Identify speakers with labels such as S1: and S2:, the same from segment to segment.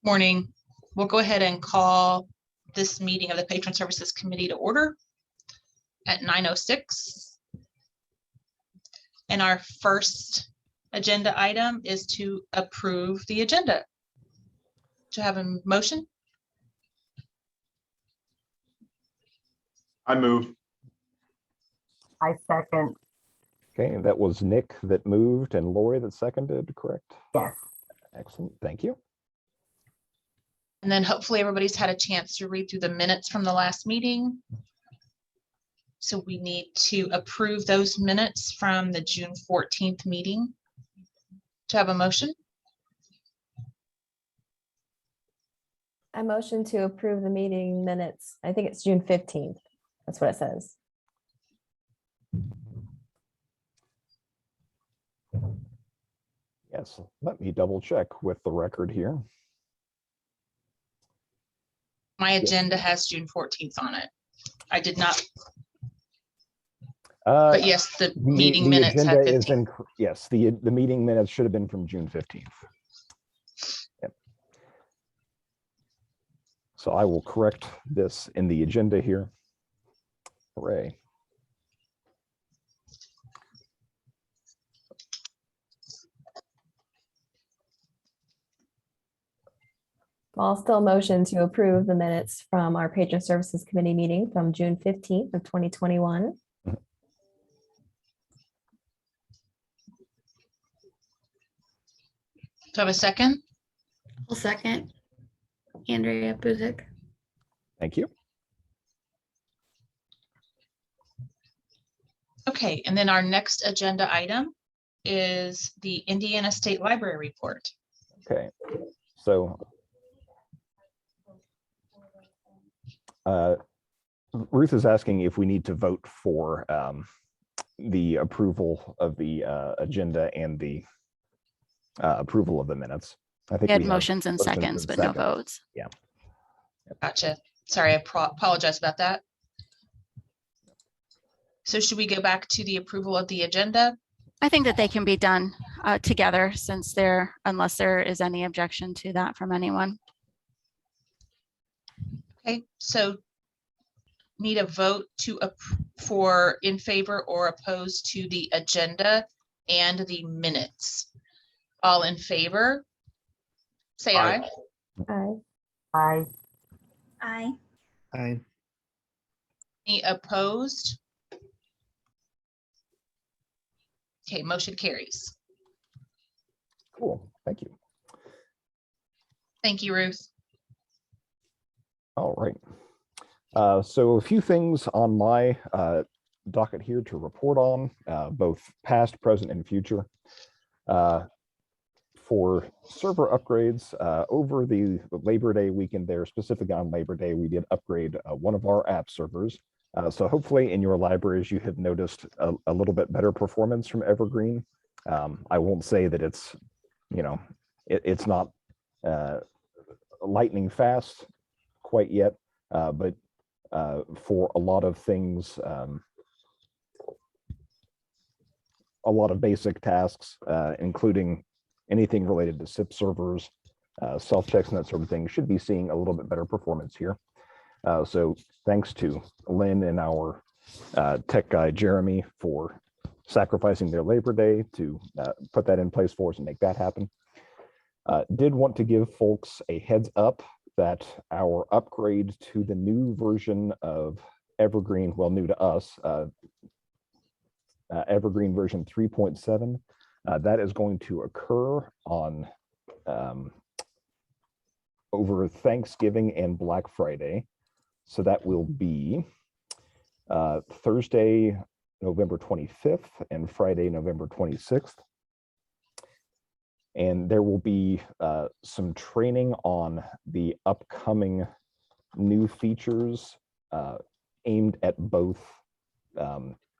S1: Morning. We'll go ahead and call this meeting of the Patron Services Committee to order at 9:06. And our first agenda item is to approve the agenda. To have a motion?
S2: I move.
S3: I second.
S4: Okay, that was Nick that moved and Lori that seconded, correct?
S3: Yes.
S4: Excellent, thank you.
S1: And then hopefully everybody's had a chance to read through the minutes from the last meeting. So we need to approve those minutes from the June 14th meeting. To have a motion?
S5: I motion to approve the meeting minutes. I think it's June 15th. That's what it says.
S4: Yes, let me double check with the record here.
S1: My agenda has June 14th on it. I did not,
S4: Uh,
S1: but yes, the meeting minutes
S4: agenda
S1: have
S4: is
S1: 15th.
S4: yes, the meeting minutes should have been from June 15th. Yep. So I will correct this in the agenda here. Hooray.
S5: I'll still motion to approve the minutes from our Patron Services Committee meeting from June 15th of 2021.
S1: To have a second?
S6: I'll second. Andrea Buzik.
S4: Thank you.
S1: Okay, and then our next agenda item is the Indiana State Library report.
S4: Okay, so Ruth is asking if we need to vote for the approval of the agenda and the approval of the minutes. I think
S6: We had
S4: have
S6: motions and seconds, but no votes.
S4: Yeah.
S1: Gotcha. Sorry, I apologize about that. So should we go back to the approval of the agenda?
S6: I think that they can be done together since unless there is any objection to that from anyone.
S1: Okay, so need a vote for in favor or opposed to the agenda and the minutes. All in favor? Say aye.
S5: Aye.
S3: Aye.
S6: Aye.
S7: Aye.
S1: Any opposed? Okay, motion carries.
S4: Cool, thank you.
S1: Thank you, Ruth.
S4: All right. So a few things on my docket here to report on, both past, present, and future. For server upgrades, over the Labor Day weekend there, specifically on Labor Day, we did upgrade one of our app servers. So hopefully in your libraries, you have noticed a little bit better performance from Evergreen. I won't say that it's, it's not lightning fast quite yet, but for a lot of things, a lot of basic tasks, including anything related to SIP servers, self-checks and that sort of thing, should be seeing a little bit better performance here. So thanks to Lynn and our tech guy, Jeremy, for sacrificing their Labor Day to put that in place for us and make that happen. Did want to give folks a heads up that our upgrade to the new version of Evergreen, well, new to us, Evergreen version 3.7, that is going to occur on over Thanksgiving and Black Friday. So that will be Thursday, November 25th and Friday, November 26th. And there will be some training on the upcoming new features aimed at both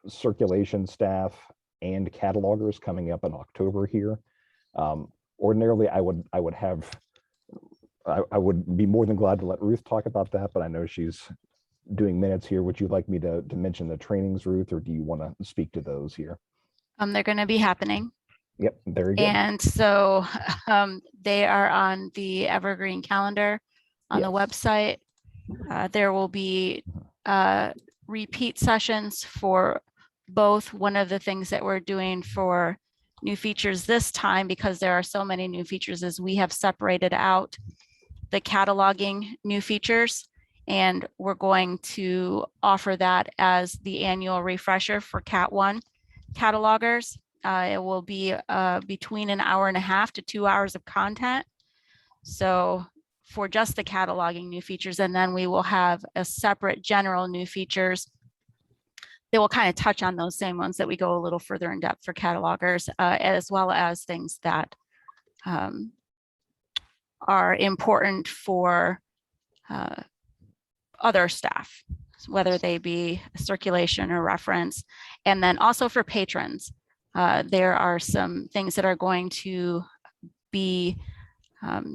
S4: circulation staff and catalogers coming up in October here. Ordinarily, I would be more than glad to let Ruth talk about that, but I know she's doing minutes here. Would you like me to mention the trainings, Ruth, or do you want to speak to those here?
S6: They're going to be happening.
S4: Yep, very good.
S6: And so they are on the Evergreen calendar on the
S4: Yes.
S6: website. There will be repeat sessions for both. One of the things that we're doing for new features this time, because there are so many new features, is we have separated out the cataloging new features, and we're going to offer that as the annual refresher for Cat 1 catalogers. It will be between an hour and a half to 2 hours of content. So for just the cataloging new features, and then we will have a separate general new features. They will kind of touch on those same ones that we go a little further in depth for catalogers, as well as things that are important for other staff, whether they be circulation or reference. And then also for patrons, there are some things that are going to be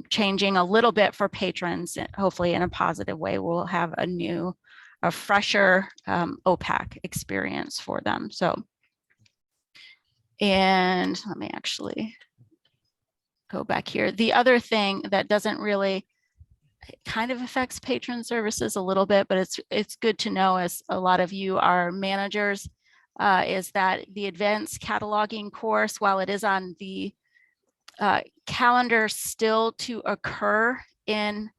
S6: changing a little bit for patrons, hopefully in a positive way. We'll have a fresher OPAC experience for them. So, and let me actually go back here. The other thing that doesn't really, it kind of affects patron services a little bit, but it's good to know, as a lot of you are managers, is that the advanced cataloging course, while it is on the calendar still to occur in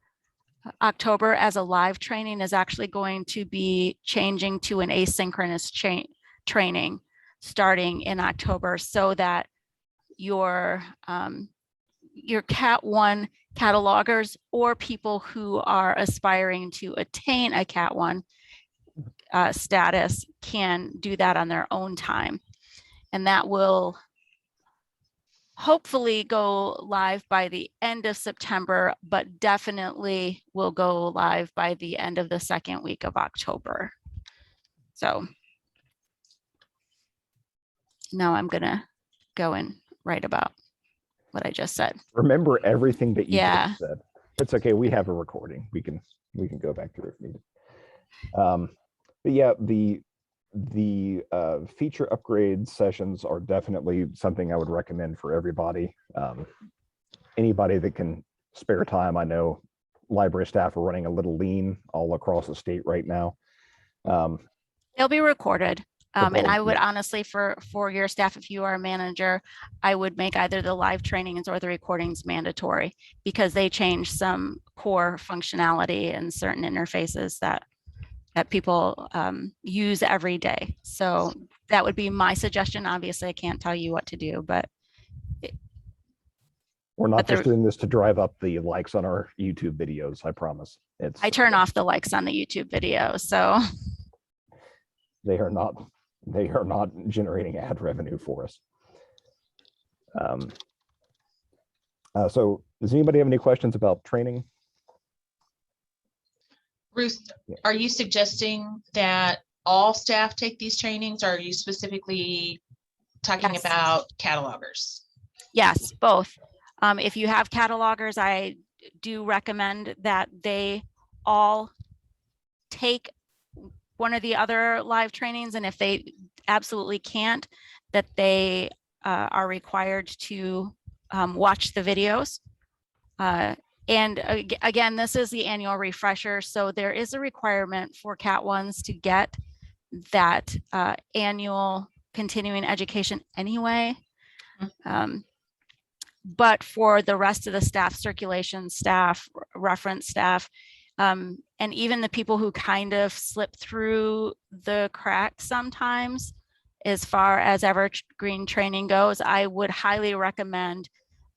S6: October as a live training, is actually going to be changing to an asynchronous training starting in October, so that your Cat 1 catalogers or people who are aspiring to attain a Cat 1 status can do that on their own time. And that will hopefully go live by the end of September, but definitely will go live by the end of the second week of October. So now I'm gonna go and write about what I just said.
S4: Remember everything that you
S6: Yeah.
S4: just said. It's okay. We have a recording. We can go back through if needed. But yeah, the feature upgrade sessions are definitely something I would recommend for everybody. Anybody that can spare time. I know library staff are running a little lean all across the state right now.
S6: They'll be recorded. And
S4: they'll-
S6: I would honestly, for your staff, if you are a manager, I would make either the live trainings or the recordings mandatory, because they change some core functionality and certain interfaces that people use every day. So that would be my suggestion. Obviously, I can't tell you what to do, but
S4: We're not
S6: but
S4: just doing this to drive up the likes on our YouTube videos. I promise.
S6: I turn off the likes on the YouTube video. So
S4: they are not generating ad revenue for us. So does anybody have any questions about training?
S1: Ruth,
S4: Yeah.
S1: are you suggesting that all staff take these trainings, or are you specifically talking
S6: Yes.
S1: about catalogers?
S6: yes, both. If you have catalogers, I do recommend that they all take one of the other live trainings, and if they absolutely can't, that they are required to watch the videos. And again, this is the annual refresher, so there is a requirement for Cat 1s to get that annual continuing education anyway. But for the rest of the staff, circulation staff, reference staff, and even the people who kind of slip through the cracks sometimes, as far as Evergreen training goes, I would highly recommend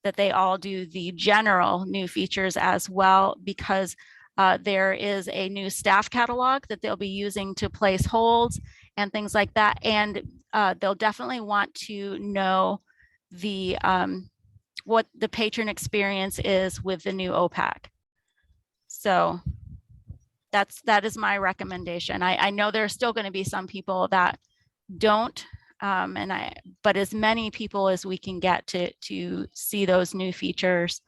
S6: that they all do the general new features as well, because there is a new staff catalog that they'll be using to place holds and things like that. And they'll definitely want to know the what the patron experience is with the new OPAC. So that is my recommendation. I know there are still going to be some people that don't, but as many people as we can get to see those new features,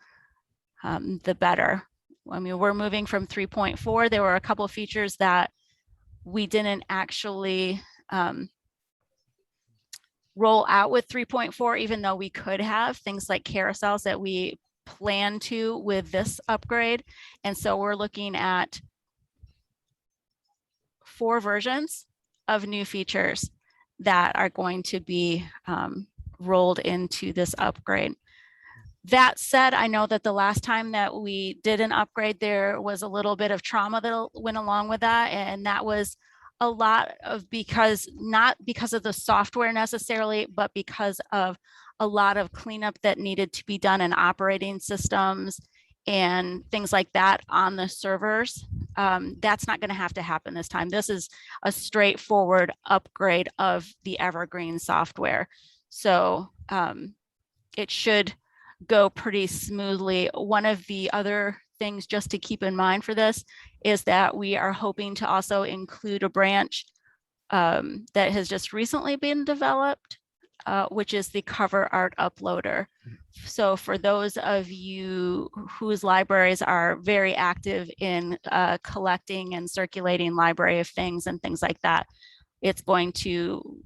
S6: the better. I mean, we're moving from 3.4. There were a couple of features that we didn't actually roll out with 3.4, even though we could have things like carousels that we plan to with this upgrade. And so we're looking at 4 versions of new features that are going to be rolled into this upgrade. That said, I know that the last time that we did an upgrade, there was a little bit of trauma that went along with that. And that was a lot of not because of the software necessarily, but because of a lot of cleanup that needed to be done in operating systems and things like that on the servers. That's not going to have to happen this time. This is a straightforward upgrade of the Evergreen software. So it should go pretty smoothly. One of the other things just to keep in mind for this is that we are hoping to also include a branch that has just recently been developed, which is the cover art uploader. So for those of you whose libraries are very active in collecting and circulating library of things and things like that, it's going to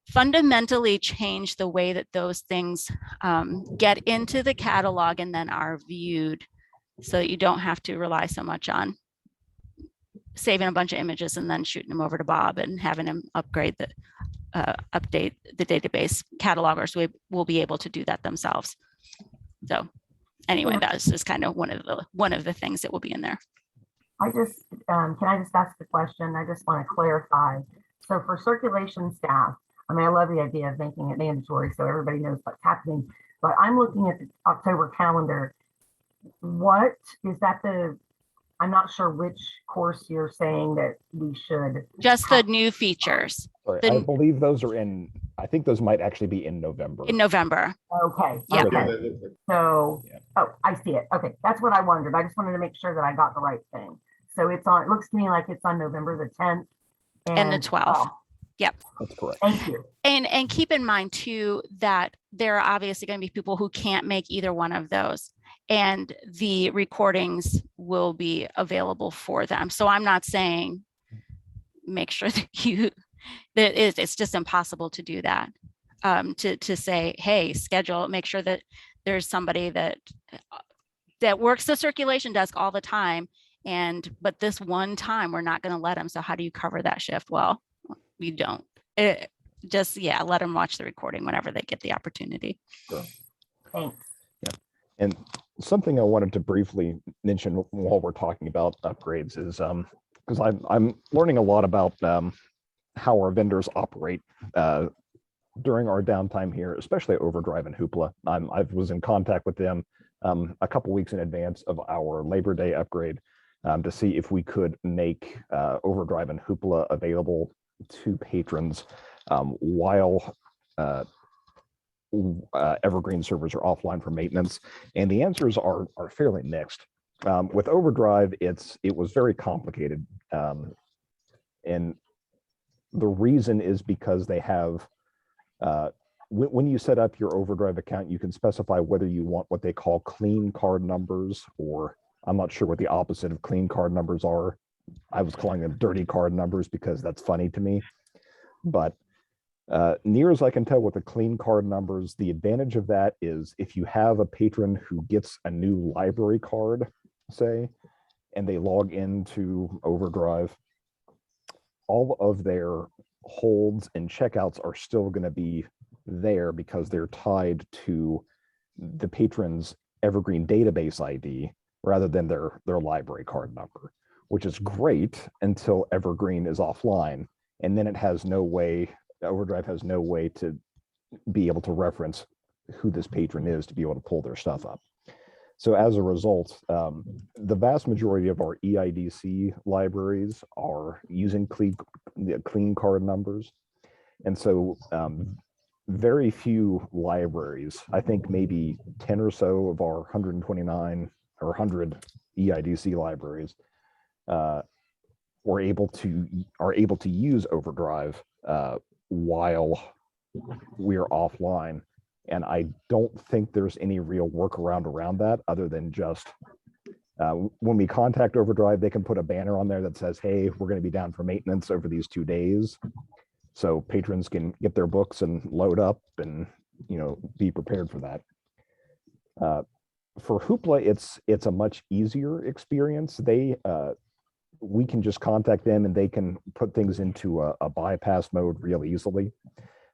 S6: fundamentally change the way that those things get into the catalog and then are viewed, so that you don't have to rely so much on saving a bunch of images and then shooting them over to Bob and having him update the database. Catalogers will be able to do that themselves. So anyway, that's just kind of one of the things that will be in there.
S3: I just, can I just ask a question? I just want to clarify. So for circulation staff, I mean, I love the idea of making it mandatory so everybody knows what's happening, but I'm looking at the October calendar. What is that I'm not sure which course you're saying that we should.
S6: Just the new features.
S4: Sorry,
S6: The-
S4: I believe those are I think those might actually be in November.
S6: In November.
S3: Okay.
S6: Yeah.
S3: Okay. So,
S4: Yeah.
S3: oh, I see it. Okay. That's what I wondered. I just wanted to make sure that I got the right thing. So it looks to me like it's on November the 10th.
S6: And the 12th. Yep.
S4: That's correct.
S3: Thank you.
S6: And keep in mind too, that there are obviously going to be people who can't make either one of those, and the recordings will be available for them. So I'm not saying make sure that it's just impossible to do that. To say, hey, schedule, make sure that there's somebody that works the circulation desk all the time. But this one time we're not going to let them. So how do you cover that shift? Well, you don't. Let them watch the recording whenever they get the opportunity.
S4: Sure.
S3: Thanks.
S4: And something I wanted to briefly mention while we're talking about upgrades is because I'm learning a lot about how our vendors operate during our downtime here, especially Overdrive and Hoopla. I was in contact with them a couple weeks in advance of our Labor Day upgrade to see if we could make Overdrive and Hoopla available to patrons while Evergreen servers are offline for maintenance, and the answers are fairly mixed. With Overdrive, it was very complicated, and the reason is because they have when you set up your Overdrive account, you can specify whether you want what they call clean card numbers, or I'm not sure what the opposite of clean card numbers are. I was calling them dirty card numbers because that's funny to me. But near as I can tell with the clean card numbers, the advantage of that is if you have a patron who gets a new library card, say, and they log into Overdrive, all of their holds and checkouts are still going to be there because they're tied to the patron's Evergreen database ID rather than their library card number, which is great until Evergreen is offline. And then Overdrive has no way to be able to reference who this patron is to be able to pull their stuff up. So as a result, the vast majority of our EIDC libraries are using clean card numbers. And so very few libraries, I think maybe 10 or so of our 129 or 100 EIDC libraries are able to use Overdrive while we're offline. And I don't think there's any real workaround around that other than just when we contact Overdrive, they can put a banner on there that says, hey, we're going to be down for maintenance over these 2 days. so patrons can get their books and load up and, be prepared for that. For Hoopla, it's a much easier experience. We can just contact them and they can put things into a bypass mode real easily.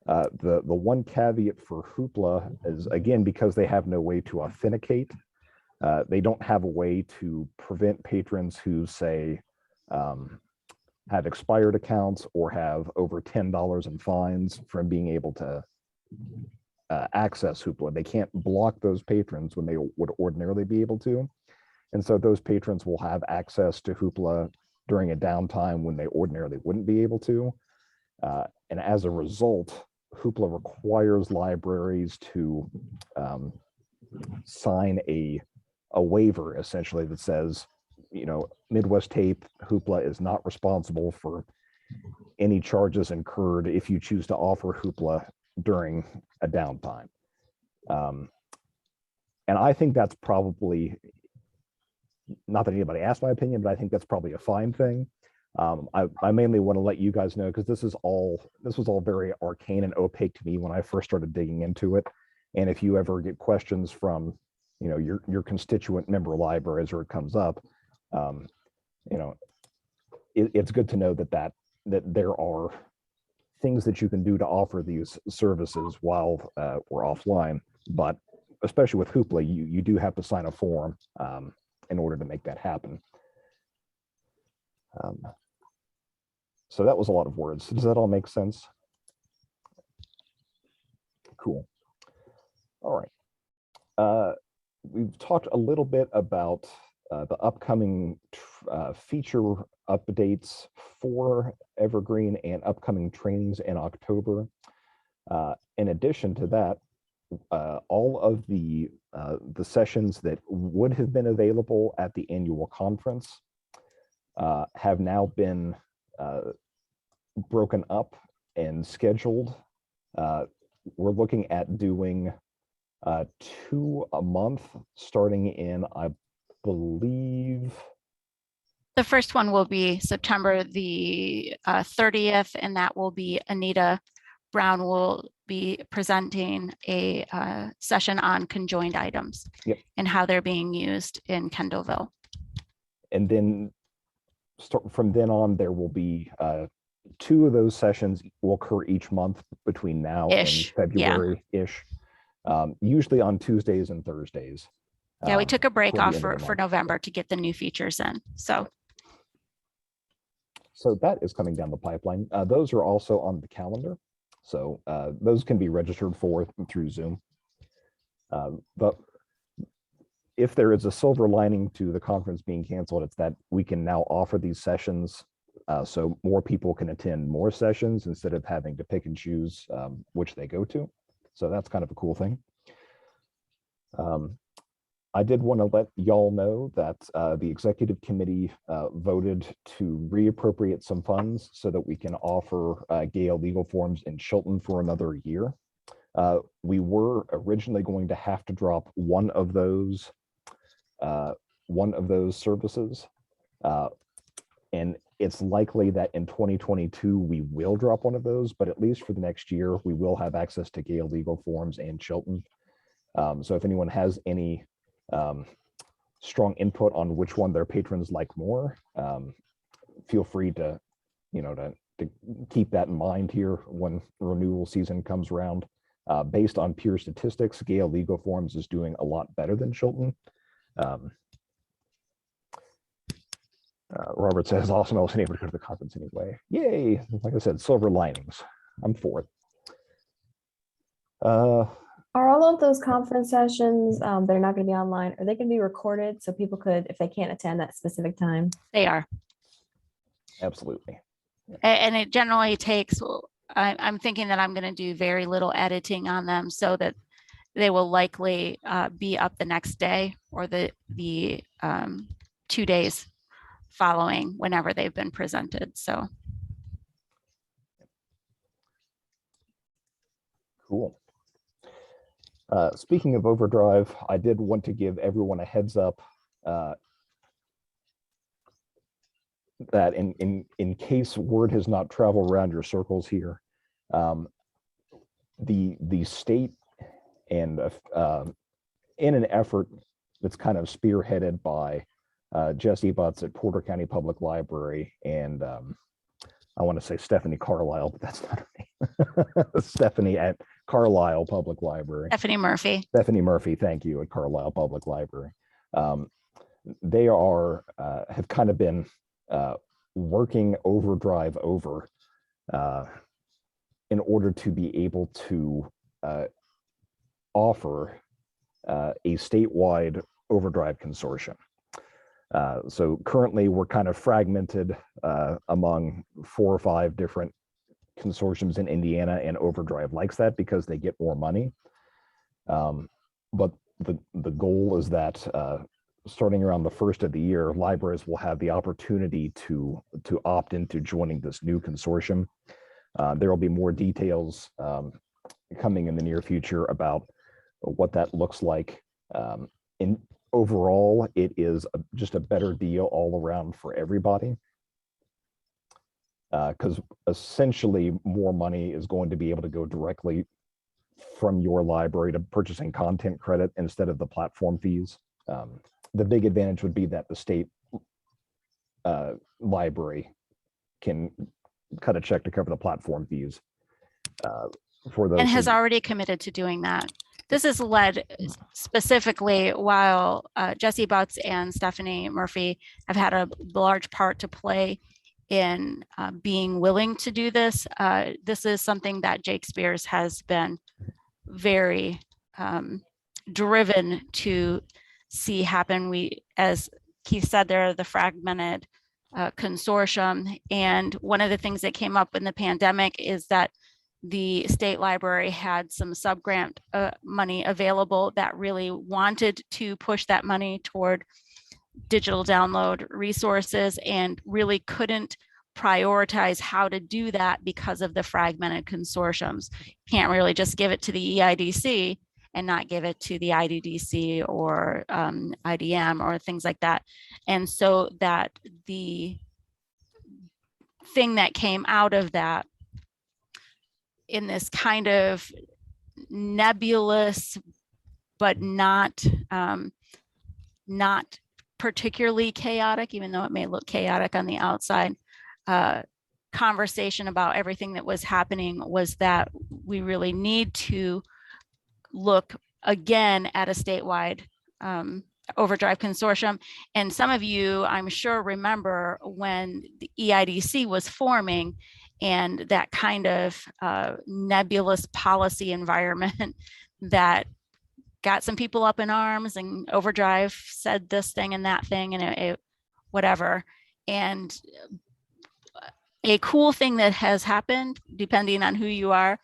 S4: The one caveat for Hoopla is, again, because they have no way to authenticate, they don't have a way to prevent patrons who, say, have expired accounts or have over $10 in fines from being able to access Hoopla. They can't block those patrons when they would ordinarily be able to. And so those patrons will have access to Hoopla during a downtime when they ordinarily wouldn't be able to. And as a result, Hoopla requires libraries to sign a waiver, essentially, that says, Midwest Tape Hoopla is not responsible for any charges incurred if you choose to offer Hoopla during a downtime. And I think that's probably, not that anybody asked my opinion, but I think that's probably a fine thing. I mainly want to let you guys know, because this was all very arcane and opaque to me when I first started digging into it. And if you ever get questions from, your constituent member libraries, or it comes up, it's good to know that there are things that you can do to offer these services while we're offline. But especially with Hoopla, you do have to sign a form in order to make that happen. So that was a lot of words. Does that all make sense? Cool. All right. We've talked a little bit about the upcoming feature updates for Evergreen and upcoming trainings in October. In addition to that, all of the sessions that would have been available at the annual conference have now been broken up and scheduled. We're looking at doing 2 a month, starting in, I believe,
S6: The first one will be September the 30th, and that will be Anita Brown will be presenting a session on conjoined items.
S4: Yep.
S6: And how they're being used in Kendallville.
S4: And then from then on, there will be 2 of those sessions will occur each month between now and February-ish, usually on Tuesdays and Thursdays.
S6: Yeah, we took a break off
S4: for
S6: for November to get the new features in. So
S4: that is coming down the pipeline. Those are also on the calendar. So those can be registered for through Zoom. But if there is a silver lining to the conference being canceled, it's that we can now offer these sessions so more people can attend more sessions instead of having to pick and choose which they go to. So that's kind of a cool thing. I did want to let y'all know that the executive committee voted to reappropriate some funds so that we can offer Gale legal forms in Chilton for another year. We were originally going to have to drop one of those services, and it's likely that in 2022 we will drop one of those, but at least for the next year we will have access to Gale legal forms and Chilton. So if anyone has any strong input on which one their patrons like more, feel free to keep that in mind here when renewal season comes around. Based on pure statistics, Gale legal forms is doing a lot better than Chilton. Robert says, awesome, I wasn't able to go to the conference anyway. Yay! Like I said, silver linings. I'm for it.
S5: Are all of those conference sessions, they're not going to be online, or they can be recorded so people could, if they can't attend that specific time?
S6: they are.
S4: Absolutely.
S6: And it generally takes, I'm thinking that I'm going to do very little editing on them so that they will likely be up the next day or the 2 days following whenever they've been presented. So
S4: Cool. Speaking of Overdrive, I did want to give everyone a heads up that in case word has not traveled around your circles here, The state and in an effort that's kind of spearheaded by Jesse Butts at Porter County Public Library and I want to say Stephanie Carlisle, but that's not her name. Stephanie at Carlisle Public Library.
S6: Stephanie Murphy.
S4: Stephanie Murphy, thank you, at Carlisle Public Library. They are have kind of been working overdrive over in order to be able to offer a statewide overdrive consortium. So currently we're kind of fragmented among 4 or 5 different consortiums in Indiana, and Overdrive likes that because they get more money. But the goal is that starting around the first of the year, libraries will have the opportunity to opt into joining this new consortium. There will be more details coming in the near future about what that looks like. Overall, it is just a better deal all around for everybody, because essentially more money is going to be able to go directly from your library to purchasing content credit instead of the platform fees. The big advantage would be that the state library can cut a check to cover the platform fees for those.
S6: And has already committed to doing that. This is led specifically while Jesse Butts and Stephanie Murphy have had a large part to play in being willing to do this. This is something that Jake Spears has been very driven to see happen. We, as Keith said, they're the fragmented consortium. And one of the things that came up in the pandemic is that the state library had some subgrant money available that really wanted to push that money toward digital download resources and really couldn't prioritize how to do that because of the fragmented consortiums. Can't really just give it to the EIDC and not give it to the IDDC or IDM or things like that. And so that the thing that came out of that in this kind of nebulous, but not particularly chaotic, even though it may look chaotic on the outside, conversation about everything that was happening was that we really need to look again at a statewide overdrive consortium. And some of you, I'm sure, remember when the EIDC was forming and that kind of nebulous policy environment that got some people up in arms, and Overdrive said this thing and that thing and it whatever. And a cool thing that has happened, depending on who you are,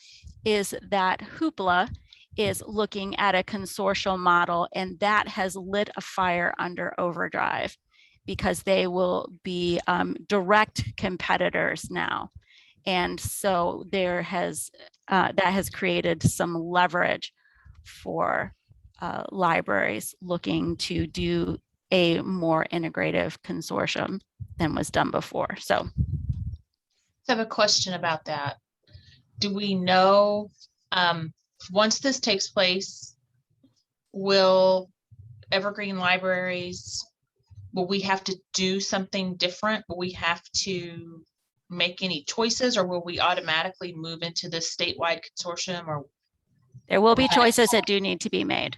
S6: is that Hoopla is looking at a consortial model, and that has lit a fire under Overdrive because they will be direct competitors now. And so there has that has created some leverage for libraries looking to do a more integrative consortium than was done before. So
S1: I have a question about that. Do we know, once this takes place, will Evergreen Libraries, will we have to do something different? Will we have to make any choices, or will we automatically move into this statewide consortium? Or
S6: there will be choices that do need to be made.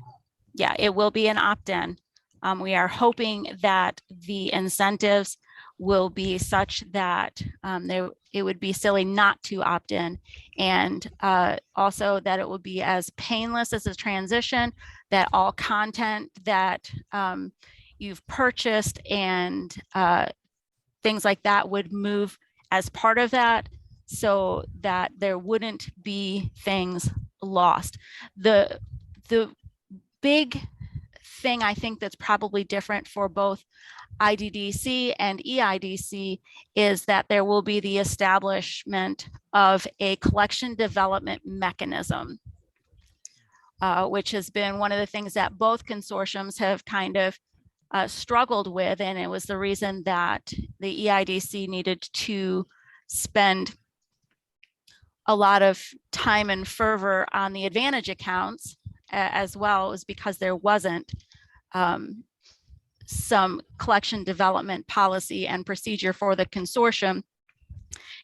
S6: Yeah, it will be an opt-in. We are hoping that the incentives will be such that it would be silly not to opt in, and also that it will be as painless as a transition, that all content that you've purchased and things like that would move as part of that, so that there wouldn't be things lost. The big thing I think that's probably different for both IDDC and EIDC is that there will be the establishment of a collection development mechanism, which has been one of the things that both consortiums have kind of struggled with, and it was the reason that the EIDC needed to spend a lot of time and fervor on the Advantage accounts as well, was because there wasn't some collection development policy and procedure for the consortium.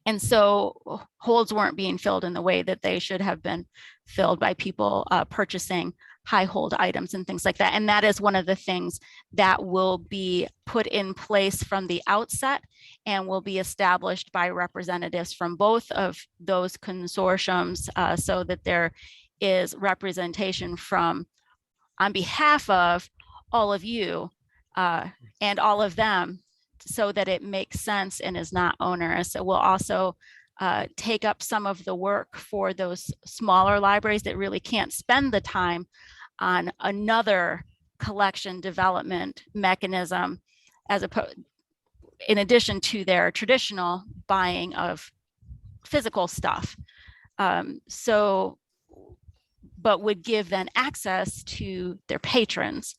S6: And so holds weren't being filled in the way that they should have been filled by people purchasing high hold items and things like that. And that is one of the things that will be put in place from the outset and will be established by representatives from both of those consortiums, so that there is representation from, on behalf of all of you and all of them, so that it makes sense and is not onerous. It will also take up some of the work for those smaller libraries that really can't spend the time on another collection development mechanism, as opposed, in addition to their traditional buying of physical stuff. But would give them access to their patrons.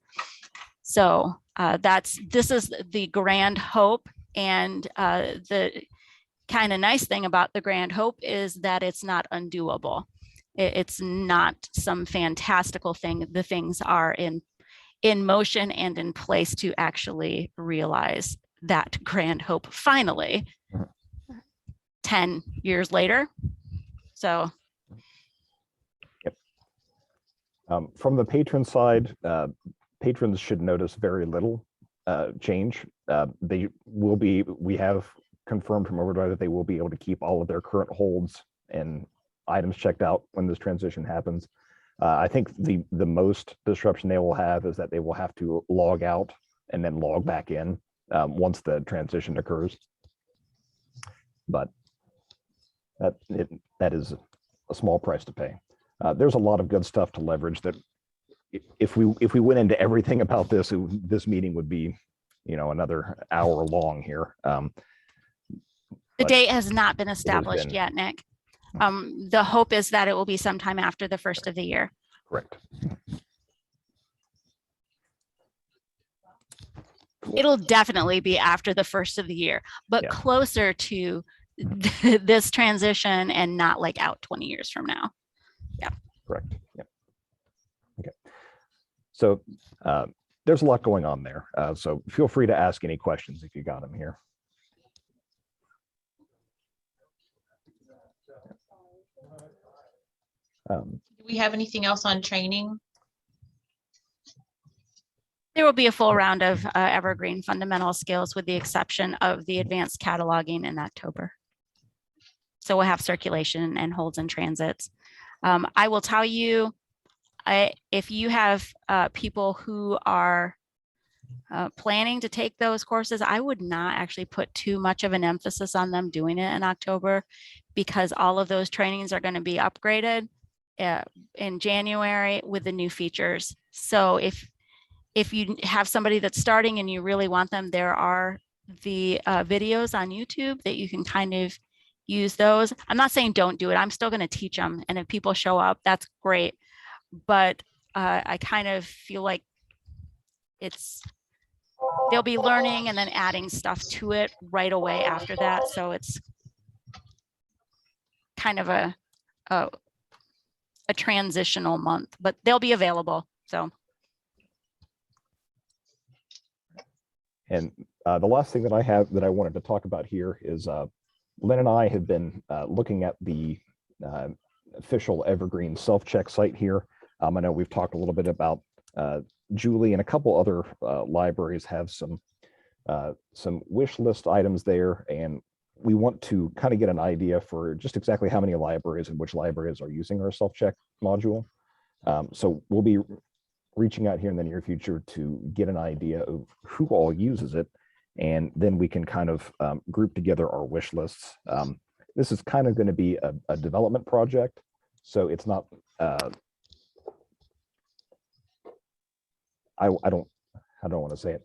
S6: So this is the grand hope. And the kind of nice thing about the grand hope is that it's not undoable. It's not some fantastical thing. The things are in motion and in place to actually realize that grand hope finally, 10 years later. So.
S4: From the patron side, patrons should notice very little change. We have confirmed from Overdrive that they will be able to keep all of their current holds and items checked out when this transition happens. I think the most disruption they will have is that they will have to log out and then log back in once the transition occurs. But that is a small price to pay. There's a lot of good stuff to leverage that if we went into everything about this, this meeting would be, another hour long here.
S6: The date has not been established yet, Nick. The hope is that it will be sometime after the first of the year.
S4: Correct.
S6: It'll definitely be after the first of the year, but closer to this transition and not like out 20 years from now. Yeah.
S4: Correct. Yeah. Okay. So there's a lot going on there. So feel free to ask any questions if you got them here.
S1: Do we have anything else on training?
S6: There will be a full round of Evergreen fundamental skills with the exception of the advanced cataloging in October. So we'll have circulation and holds and transits. I will tell you, if you have people who are planning to take those courses, I would not actually put too much of an emphasis on them doing it in October, because all of those trainings are going to be upgraded in January with the new features. So if you have somebody that's starting and you really want them, there are the videos on YouTube that you can kind of use those. I'm not saying don't do it. I'm still going to teach them. And if people show up, that's great. But I kind of feel like they'll be learning and then adding stuff to it right away after that. So it's kind of a transitional month, but they'll be available. So.
S4: And the last thing that I have that I wanted to talk about here is Lynn and I have been looking at the official Evergreen self-check site here. I know we've talked a little bit about Julie and a couple other libraries have some wish list items there, and we want to kind of get an idea for just exactly how many libraries and which libraries are using our self-check module. So we'll be reaching out here in the near future to get an idea of who all uses it, and then we can kind of group together our wish lists. This is kind of going to be a development project, so it's not. I don't want to say it.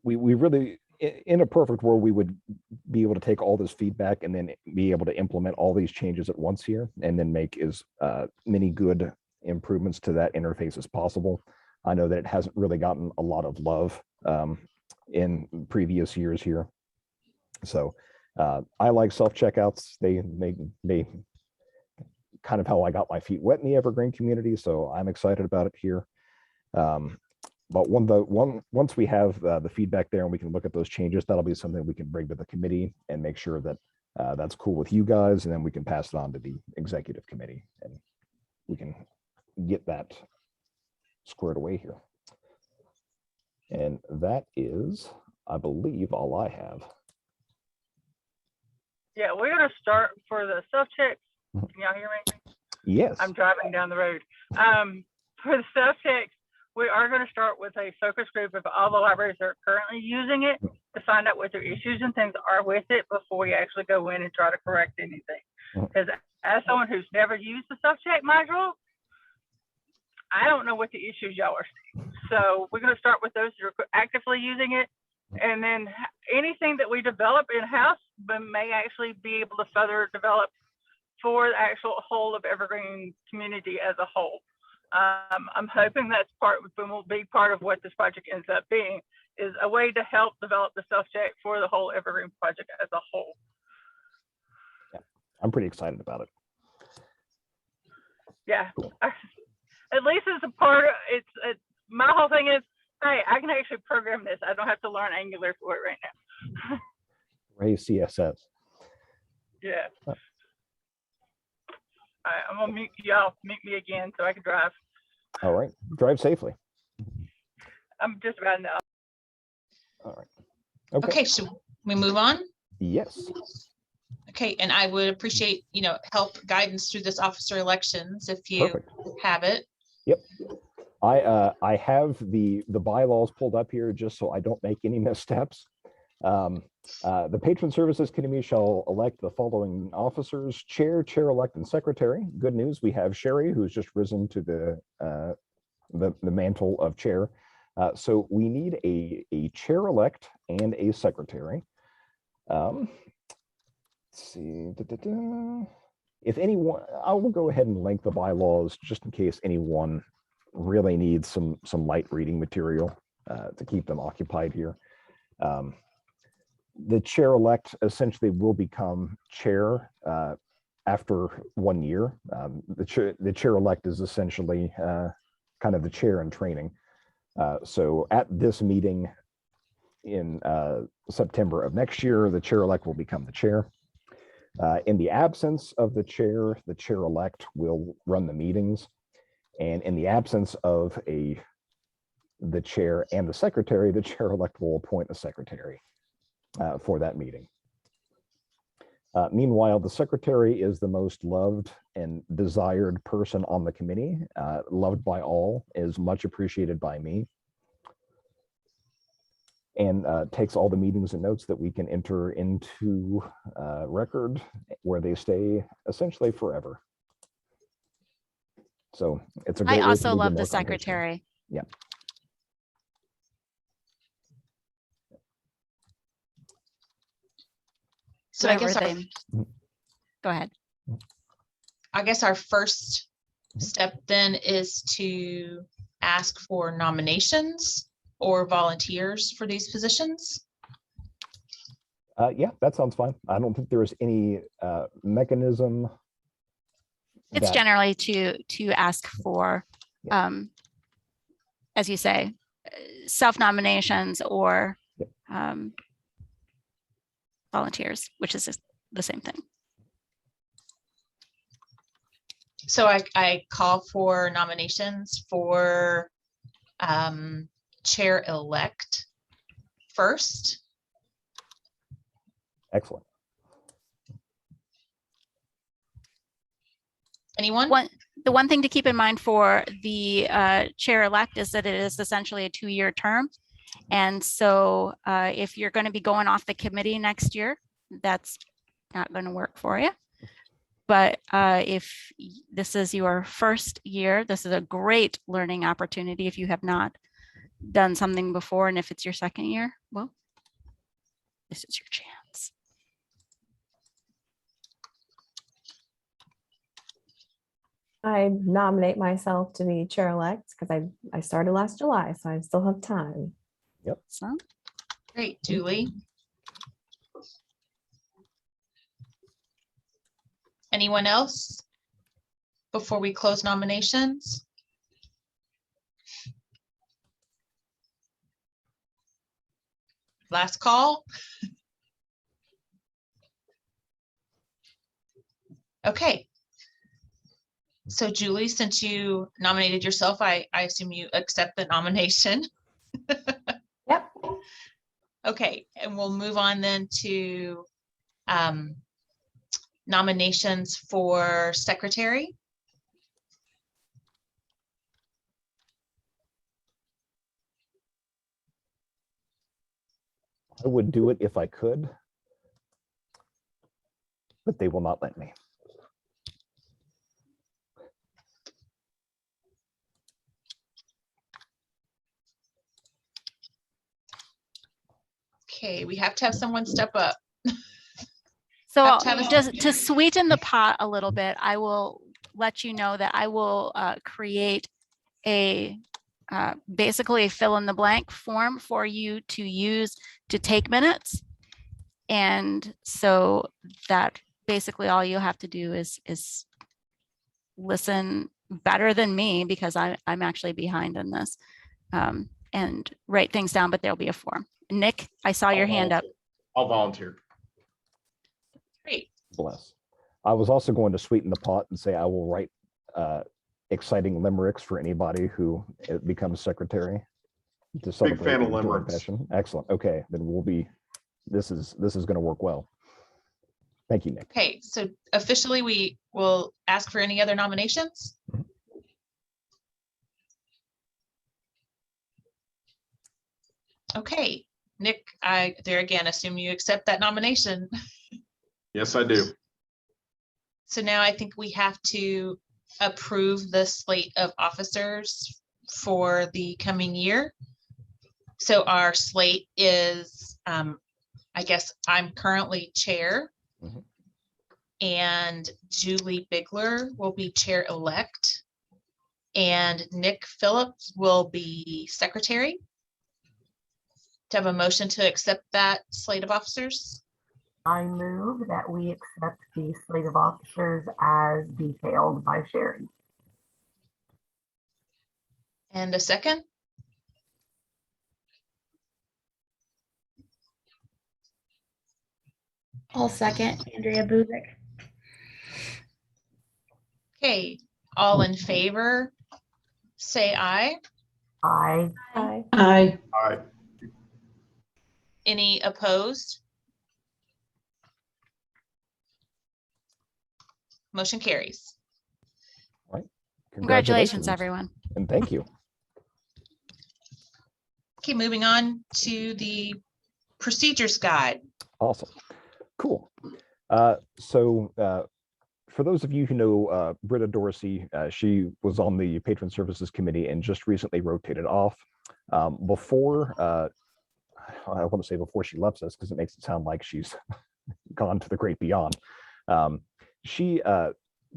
S4: We really, in a perfect world, we would be able to take all this feedback and then be able to implement all these changes at once here, and then make as many good improvements to that interface as possible. I know that it hasn't really gotten a lot of love in previous years here. So I like self-checkouts. They kind of how I got my feet wet in the Evergreen community, so I'm excited about it here. But once we have the feedback there and we can look at those changes, that'll be something we can bring to the committee and make sure that that's cool with you guys, and then we can pass it on to the executive committee and we can get that squared away here. And that is, I believe, all I have.
S2: Yeah, we're gonna start for the self-checks. Can y'all hear me?
S4: Yes.
S2: I'm driving down the road. For the self-checks, we are gonna start with a focus group of all the libraries that are currently using it to find out what their issues and things are with it before we actually go in and try to correct anything. Because as someone who's never used the self-check module, I don't know what the issues y'all are seeing. So we're gonna start with those that are actively using it. And then anything that we develop in-house may actually be able to further develop for the actual whole of Evergreen community as a whole. I'm hoping that's will be part of what this project ends up being, is a way to help develop the self-check for the whole Evergreen project as a whole.
S4: Yeah, I'm pretty excited about it.
S2: Yeah,
S4: Cool.
S2: At least it's a part of, it's my whole thing is, hey, I can actually program this. I don't have to learn Angular for it right now.
S4: Ray CSS.
S2: Yeah. All right, I'm gonna mute y'all. Mute me again so I can drive.
S4: All right. Drive safely.
S2: I'm just about now.
S4: All right. Okay.
S1: Okay, should we move on?
S4: Yes.
S1: Okay, and I would appreciate, help guidance through this officer elections if you
S4: Perfect.
S1: have it.
S4: Yep. I have the bylaws pulled up here just so I don't make any missteps. The Patron Services Committee shall elect the following officers: chair, chair-elect, and secretary. Good news, we have Sherry, who's just risen to the mantle of chair. So we need a chair-elect and a secretary. Let's see. If anyone, I will go ahead and link the bylaws just in case anyone really needs some light reading material to keep them occupied here. The chair-elect essentially will become chair after 1 year. The chair-elect is essentially kind of the chair in training. So at this meeting in September of next year, the chair-elect will become the chair. In the absence of the chair-elect will run the meetings. And in the absence of the chair and the secretary, the chair-elect will appoint a secretary for that meeting. Meanwhile, the secretary is the most loved and desired person on the committee, loved by all, is much appreciated by me, and takes all the meetings and notes that we can enter into record where they stay essentially forever. So it's a great
S6: I
S4: way for
S6: also
S4: me to
S6: love the
S4: mark on history.
S6: secretary.
S4: Yeah.
S1: So I guess,
S6: Whatever they- Go ahead.
S1: I guess our first step then is to ask for nominations or volunteers for these positions.
S4: Yeah, that sounds fine. I don't think there is any mechanism.
S6: It's
S4: that-
S6: generally to ask for, as you say, self-nominations or
S4: Yep.
S6: volunteers, which is the same thing.
S1: So I call for nominations for chair-elect first.
S4: Excellent.
S1: Anyone?
S6: The one thing to keep in mind for the chair-elect is that it is essentially a 2-year term. And so if you're going to be going off the committee next year, that's not going to work for you. But if this is your first year, this is a great learning opportunity if you have not done something before. And if it's your second year, well, this is your chance.
S5: I nominate myself to be chair-elect because I started last July, so I still have time.
S6: So
S1: Great, Julie. Anyone else before we close nominations? Last call. Okay. So Julie, since you nominated yourself, I assume you accept the nomination.
S5: Yep.
S1: Okay, and we'll move on then to nominations for secretary.
S4: I would do it if I could, but they will not let me.
S1: Okay, we have to have someone step up.
S6: So
S1: Have to have a-
S6: just to sweeten the pot a little bit, I will let you know that I will create a basically a fill in the blank form for you to use to take minutes. And so that basically all you have to do is listen better than me, because I'm actually behind in this, and write things down, but there'll be a form. Nick, I saw your hand up.
S7: I'll volunteer.
S1: Great.
S4: Bless. I was also going to sweeten the pot and say I will write exciting limericks for anybody who becomes secretary to celebrate
S7: fan of
S4: the joy and
S7: limericks.
S4: passion. Excellent. Okay, then we'll be. This is going to work well. Thank you, Nick.
S1: Okay, so officially we will ask for any other nominations. Okay, Nick, I there again assume you accept that nomination.
S7: Yes, I do.
S1: So now I think we have to approve the slate of officers for the coming year. So our slate is, I guess I'm currently chair.
S4: Mhm.
S1: And Julie Bigler will be chair-elect. And Nick Phillips will be secretary. To have a motion to accept that slate of officers.
S3: I move that we accept the slate of officers as detailed by Sherry.
S1: And a second?
S8: I'll second Andrea Buzick.
S1: Okay, all in favor, say aye.
S3: I
S5: Aye.
S8: Aye.
S7: All right.
S1: Any opposed? Motion carries.
S6: Congratulations, everyone.
S4: And thank you.
S1: Okay, moving on to the procedures guide.
S4: Awesome. Cool. For those of you who know Britta Dorsey, she was on the Patron Services Committee and just recently rotated off. Before, I want to say before she left us, because it makes it sound like she's gone to the great beyond. She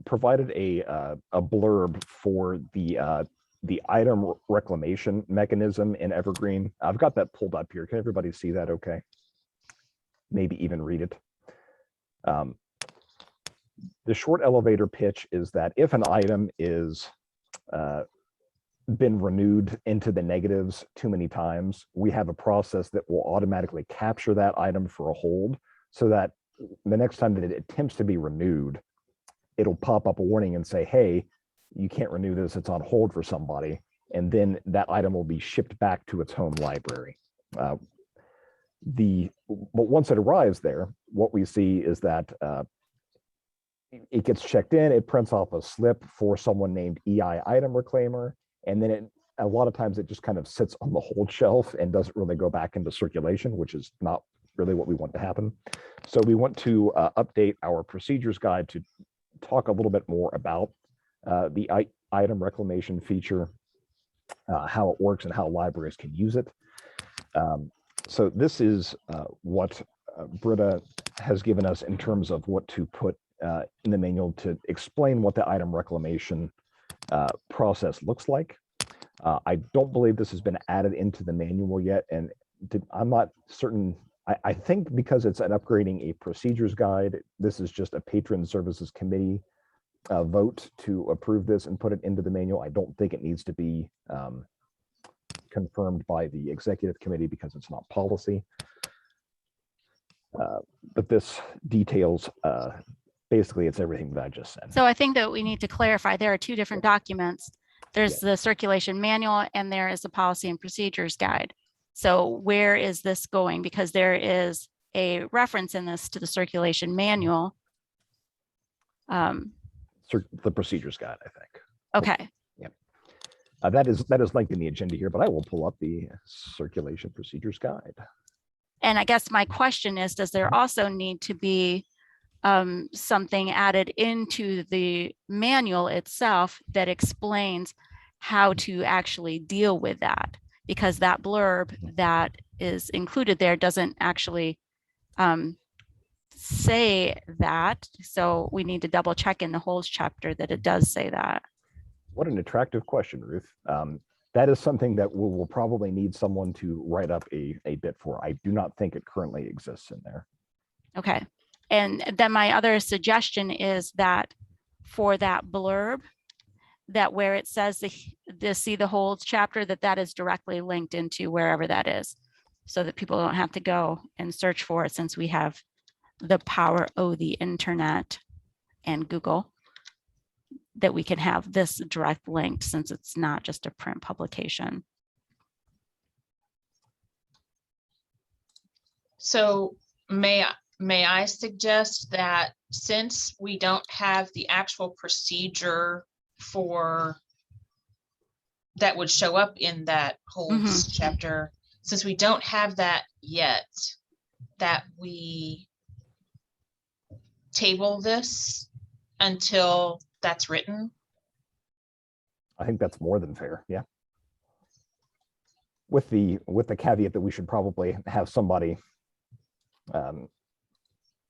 S4: provided a blurb for the item reclamation mechanism in Evergreen. I've got that pulled up here. Can everybody see that okay? Maybe even read it. The short elevator pitch is that if an item is been renewed into the negatives too many times, we have a process that will automatically capture that item for a hold, so that the next time that it attempts to be renewed, it'll pop up a warning and say, hey, you can't renew this, it's on hold for somebody. And then that item will be shipped back to its home library. But once it arrives there, what we see is that it gets checked in, it prints off a slip for someone named EI item reclaimer, and then a lot of times it just kind of sits on the hold shelf and doesn't really go back into circulation, which is not really what we want to happen. So we want to update our procedures guide to talk a little bit more about the item reclamation feature, how it works and how libraries can use it. So this is what Britta has given us in terms of what to put in the manual to explain what the item reclamation process looks like. I don't believe this has been added into the manual yet, and I'm not certain I think because it's an upgrading a procedures guide, this is just a patron services committee vote to approve this and put it into the manual. I don't think it needs to be confirmed by the executive committee because it's not policy. But this details, basically it's everything that I just said.
S6: So I think that we need to clarify, there are two different documents. There's the circulation manual and there is the policy and procedures guide. So where is this going? Because there is a reference in this to the circulation manual.
S4: The procedures guide, I think.
S6: Okay,
S4: That is linked in the agenda here, but I will pull up the circulation procedures guide.
S6: and I guess my question is, does there also need to be something added into the manual itself that explains how to actually deal with that? Because that blurb that is included there doesn't actually say that. So we need to double check in the holds chapter that it does say that.
S4: What an attractive question, Ruth. That is something that we'll probably need someone to write up a bit for. I do not think it currently exists in there.
S6: Okay. And then my other suggestion is that for that blurb, that where it says the see the holds chapter, that is directly linked into wherever that is, so that people don't have to go and search for it, since we have the power of the internet and Google, that we can have this direct linked, since it's not just a print publication.
S1: So may I suggest that since we don't have the actual procedure for that would show up in that holds chapter, since we don't have that yet, that we table this until that's written?
S4: I think that's more than fair. Yeah. With the caveat that we should probably have somebody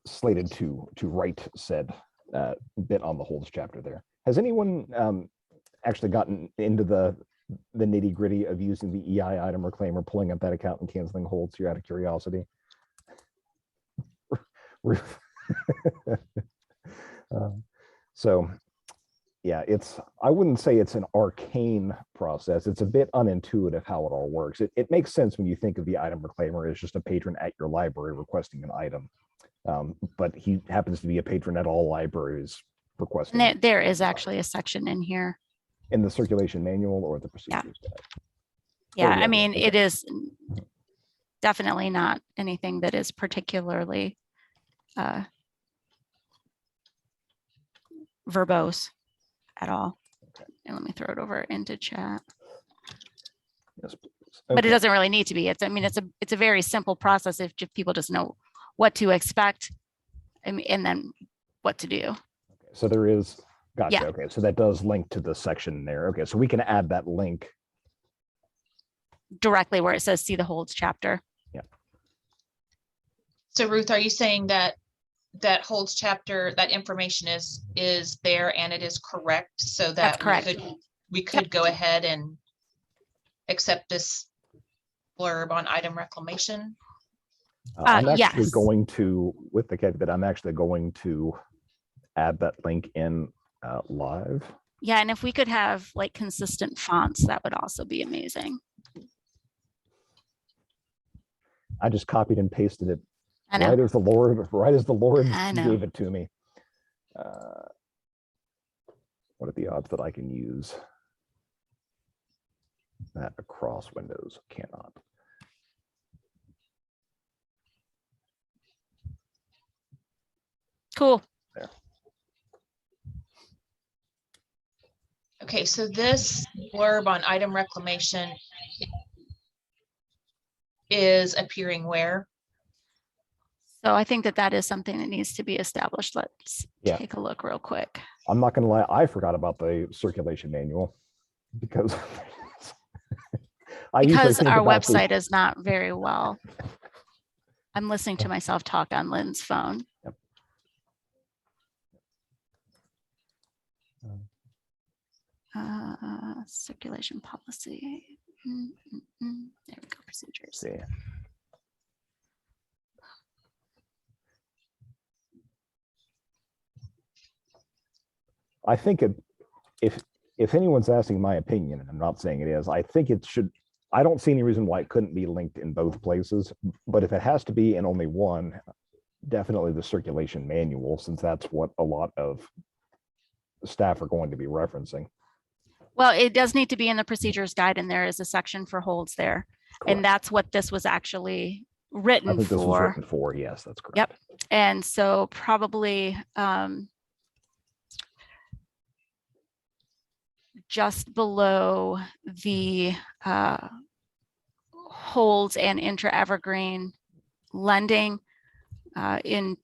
S4: slated to write said bit on the holds chapter there. Has anyone actually gotten into the nitty gritty of using the EI item reclaimer, pulling up that account and canceling holds here out of curiosity? So yeah, I wouldn't say it's an arcane process. It's a bit unintuitive how it all works. It makes sense when you think of the item reclaimer as just a patron at your library requesting an item. But he happens to be a patron at all libraries requesting.
S6: And there is actually a section in here.
S4: In the circulation manual or the procedures guide?
S6: Yeah,
S4: yeah,
S6: I mean,
S4: okay.
S6: it is definitely not anything that is particularly verbose at all.
S4: Okay.
S6: And let me throw it over into chat.
S4: Yes, please.
S6: But it
S4: Okay.
S6: doesn't really need to be. It's a very simple process if people just know what to expect and then what to do.
S4: So there is, gotcha.
S6: Yeah.
S4: Okay, so that does link to the section there. Okay, so we can add that link.
S6: Directly where it says see the holds chapter.
S1: So Ruth, are you saying that that holds chapter, that information is there and it is correct, so that
S6: correct.
S1: we could go ahead and accept this blurb on item reclamation?
S4: I'm actually
S6: yes.
S4: going to, with the caveat that I'm actually going to add that link in live.
S6: Yeah, and if we could have like consistent fonts, that would also be amazing.
S4: I just copied and pasted it
S6: I know.
S4: right as the Lord
S6: I know.
S4: gave it to me. What are the odds that I can use that across Windows? Cannot.
S6: Cool.
S4: There.
S1: Okay, so this blurb on item reclamation is appearing where?
S6: So I think that is something that needs to be established. Let's
S4: Yeah.
S6: take a look real quick.
S4: I'm not going to lie, I forgot about the circulation manual because
S6: Because our website is not very well. I'm listening to myself talk on Lynn's phone.
S4: Yep.
S6: Circulation policy. There we go, procedures.
S4: See. I think if anyone's asking my opinion, and I'm not saying it is, I think it should. I don't see any reason why it couldn't be linked in both places. But if it has to be in only one, definitely the circulation manual, since that's what a lot of staff are going to be referencing.
S6: Well, it does need to be in the procedures guide, and there is a section for holds there.
S4: Correct.
S6: And that's what this was actually
S4: I
S6: written
S4: think this was
S6: for.
S4: written for. Yes, that's correct.
S6: Yep. And so probably just below the holds and intra-evergreen lending and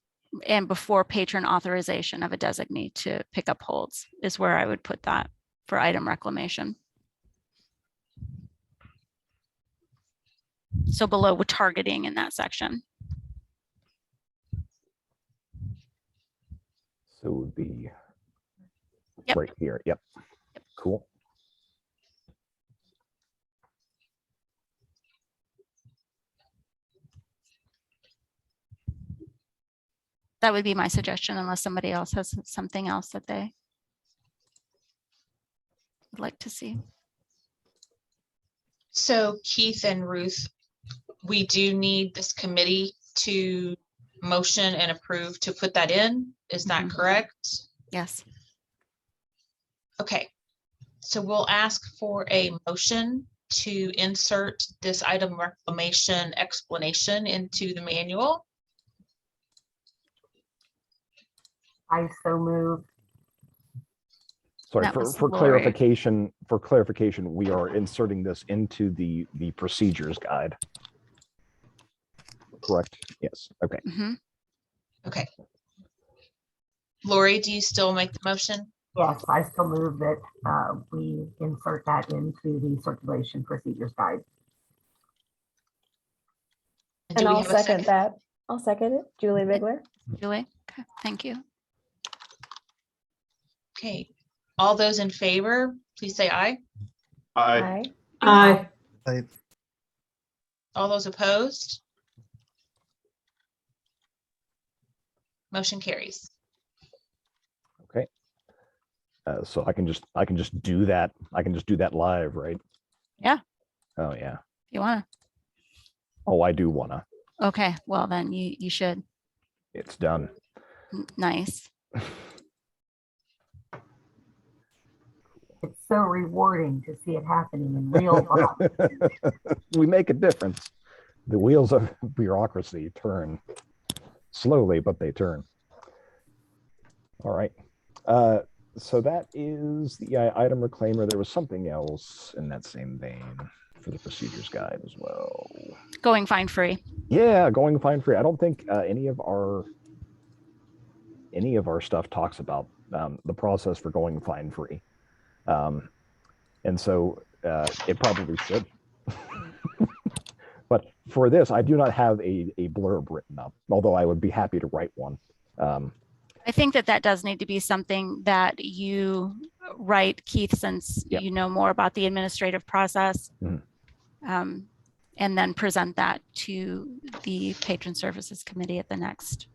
S6: before patron authorization of a designee to pick up holds is where I would put that for item reclamation. So below with targeting in that section.
S4: So it would be
S6: Yep.
S4: right here. Yep. Cool.
S6: That would be my suggestion, unless somebody else has something else that they would like to see.
S1: So Keith and Ruth, we do need this committee to motion and approve to put that in. Is that
S6: Mhm.
S1: correct?
S6: Yes.
S1: Okay. So we'll ask for a motion to insert this item reclamation explanation into the manual.
S3: I so move.
S4: Sorry,
S6: That
S4: for,
S6: was
S4: for
S6: Lori.
S4: clarification, we are inserting this into the procedures guide. Correct? Yes. Okay.
S6: Mhm.
S1: Okay. Lori, do you still make the motion?
S3: Yes, I still move that we insert that into the circulation procedures guide.
S1: Do
S5: And
S1: we
S5: I'll
S1: have a
S5: second that. I'll second it. Julie Bigler.
S6: Julie? Okay, thank you.
S1: Okay. All those in favor, please say aye.
S7: Aye.
S5: Aye.
S8: Aye.
S1: All those opposed? Motion carries.
S4: Okay. So I can just do that. I can just do that live, right?
S6: Yeah.
S4: Oh yeah.
S6: You wanna?
S4: Oh, I do wanna.
S6: Okay, well then you should.
S4: It's done.
S6: Nice.
S3: It's so rewarding to see it happening in real time.
S4: We make a difference. The wheels of bureaucracy turn slowly, but they turn. All right. So that is the item reclaimer. There was something else in that same vein for the procedures guide as well.
S6: Going fine free.
S4: Yeah, going fine free. I don't think any of our stuff talks about the process for going fine free. And so it probably should. But for this, I do not have a blurb written up, although I would be happy to write one.
S6: I think that does need to be something that you write, Keith, since
S4: Yep.
S6: you know more about the administrative process.
S4: Mhm.
S6: And then present that to the Patron Services Committee at the next.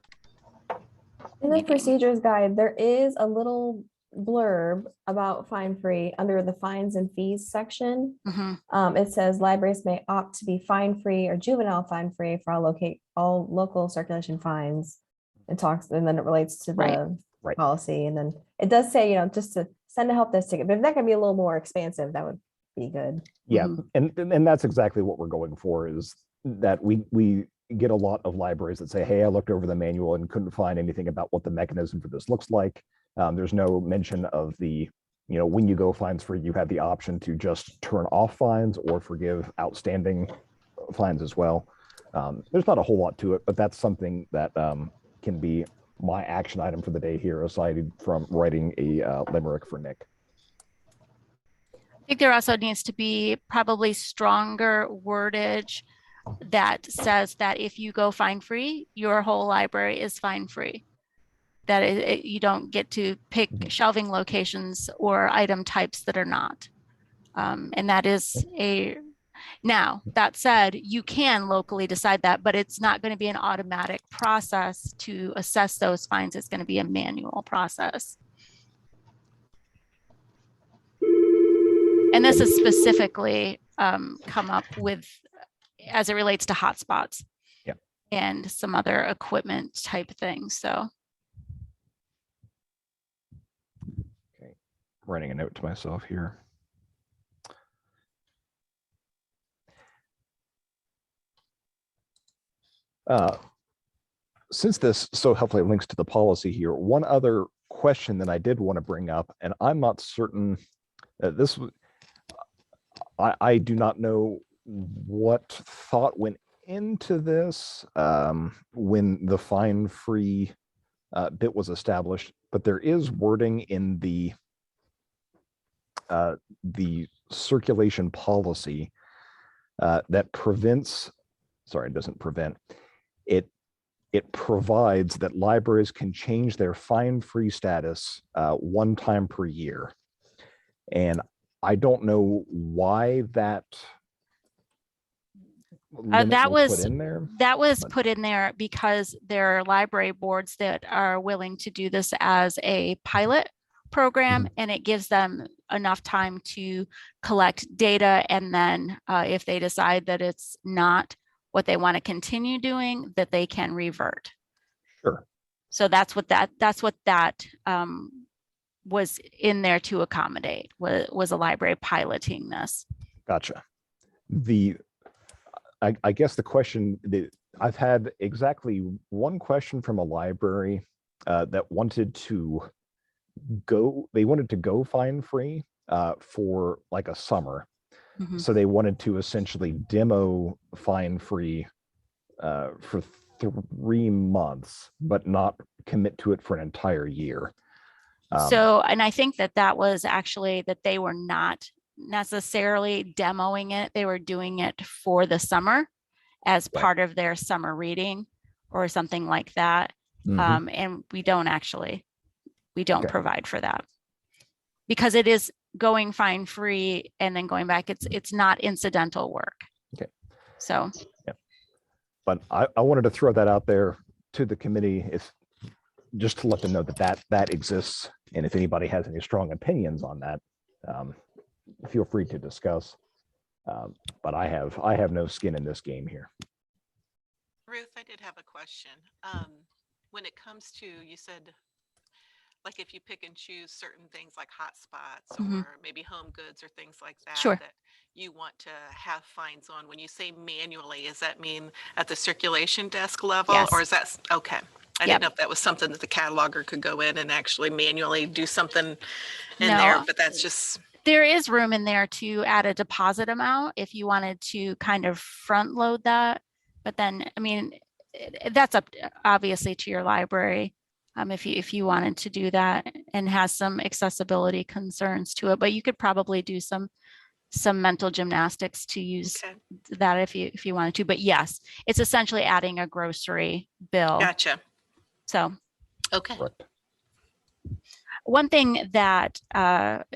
S5: In the
S6: meeting.
S5: procedures guide, there is a little blurb about fine free under the fines and fees section.
S6: Mhm.
S5: It says libraries may opt to be fine free or juvenile fine free for all local circulation fines. It talks, and then it relates to the
S4: Right.
S5: policy. And then it does say, just to send a help desk ticket, but if that can be a little more expansive, that would be good.
S4: Yeah,
S6: Mhm.
S4: and that's exactly what we're going for, is that we get a lot of libraries that say, hey, I looked over the manual and couldn't find anything about what the mechanism for this looks like. There's no mention of the, when you go fines free, you have the option to just turn off fines or forgive outstanding fines as well. There's not a whole lot to it, but that's something that can be my action item for the day here, aside from writing a limerick for Nick.
S6: I think there also needs to be probably stronger wordage that says that if you go fine free, your whole library is fine free. That you don't get to pick shelving locations or item types that are not. And that is now that said, you can locally decide that, but it's not going to be an automatic process to assess those fines. It's going to be a manual process. And this is specifically come up with as it relates to hotspots.
S4: Yep.
S6: And some other equipment type things. So
S4: Writing a note to myself here. Since this so helpfully links to the policy here, one other question that I did want to bring up, and I'm not certain that this, I do not know what thought went into this when the fine-free bit was established, but there is wording in the circulation policy that prevents, sorry, it doesn't prevent, it provides that libraries can change their fine-free status one time per year. And I don't know why that limit
S6: that
S4: was
S6: was
S4: put in there.
S6: That was
S4: but-
S6: put in there because there are library boards that are willing to do this as a pilot program, and it gives them enough time to collect data. And then if they decide that it's not what they want to continue doing, that they can revert.
S4: Sure.
S6: So that's what that was in there to accommodate, was a library piloting this.
S4: Gotcha. I guess the question that I've had exactly one question from a library that wanted to go fine free for like a summer.
S6: Mhm.
S4: So they wanted to essentially demo fine free for 3 months, but not commit to it for an entire year.
S6: So, and I think that was actually that they were not necessarily demoing it. They were doing it for the summer as
S4: Right.
S6: part of their summer reading or something like that.
S4: Mhm.
S6: And we don't
S4: Okay.
S6: provide for that because it is going fine free and then going back. It's not incidental work.
S4: Okay.
S6: So,
S4: But I wanted to throw that out there to the committee, if just to let them know that exists. And if anybody has any strong opinions on that, feel free to discuss. But I have no skin in this game here.
S9: Ruth, I did have a question. When it comes to, you said, like if you pick and choose certain things like hotspots
S6: Mhm.
S9: or maybe home goods or things like that,
S6: Sure.
S9: that you want to have fines on. When you say manually, does that mean at the circulation desk level?
S6: Yes.
S9: Or is that, okay. I
S6: Yep.
S9: didn't know if that was something that the cataloger could go in and actually manually do something in
S6: No.
S9: there, but that's just,
S6: There is room in there to add a deposit amount if you wanted to kind of front load that. But then, I mean, that's up obviously to your library. If you wanted to do that and has some accessibility concerns to it, but you could probably do some mental gymnastics to use
S9: okay,
S6: that if you wanted to. But yes, it's essentially adding a grocery bill.
S9: gotcha.
S6: So
S9: Okay.
S4: Correct.
S6: one thing that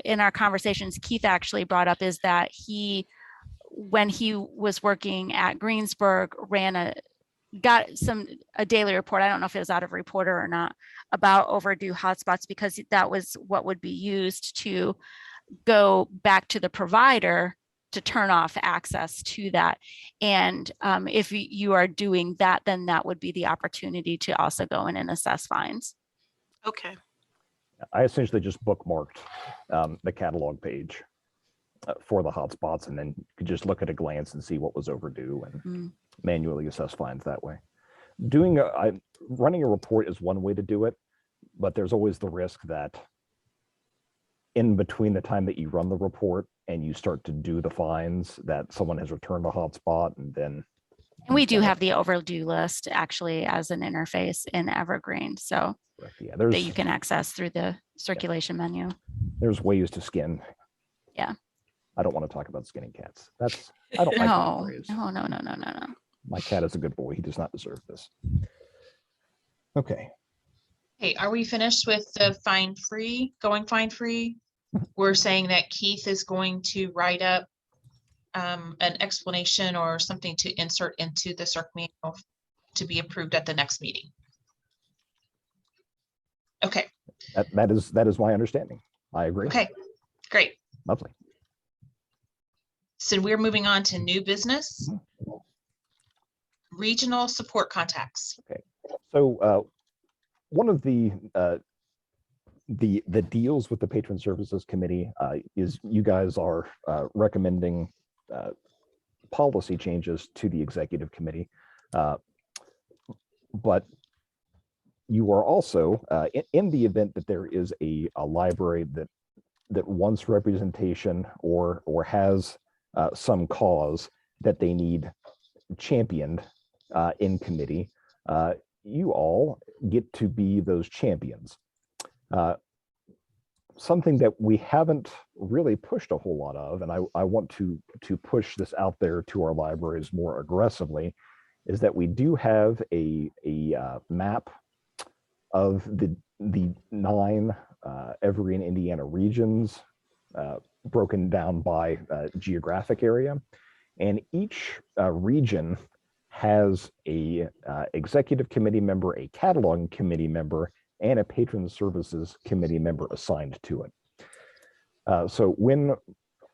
S6: in our conversations, Keith actually brought up is that when he was working at Greensburg, got a daily report. I don't know if it was out of Reporter or not, about overdue hotspots, because that was what would be used to go back to the provider to turn off access to that. And if you are doing that, then that would be the opportunity to also go in and assess fines.
S9: Okay.
S4: I essentially just bookmarked the catalog page for the hotspots, and then you could just look at a glance and see what was overdue and manually assess fines that way. Running a report is one way to do it, but there's always the risk that in between the time that you run the report and you start to do the fines, that someone has returned a hotspot, and then.
S6: And we do have the overdue list actually as an interface in Evergreen, so
S4: Yeah,
S6: that you can access through the circulation menu.
S4: There's ways to skin.
S6: Yeah.
S4: I don't want to talk about skinning cats. I don't like that
S6: No,
S4: phrase.
S6: no.
S4: My cat is a good boy. He does not deserve this. Okay.
S1: Hey, are we finished with the going fine free? We're saying that Keith is going to write up an explanation or something to insert into the circ manual to be approved at the next meeting. Okay,
S4: That is my understanding. I agree.
S1: okay, great.
S4: Lovely.
S1: So we're moving on to new business. Regional support contacts.
S4: So one of the deals with the Patron Services Committee is you guys are recommending policy changes to the Executive Committee, but you are also in the event that there is a library that wants representation or has some cause that they need championed in committee, you all get to be those champions. Something that we haven't really pushed a whole lot of, and I want to push this out there to our libraries more aggressively, is that we do have a map of the 9 Evergreen, Indiana regions broken down by geographic area, and each region has a executive committee member, a cataloging committee member, and a patron services committee member assigned to it. So when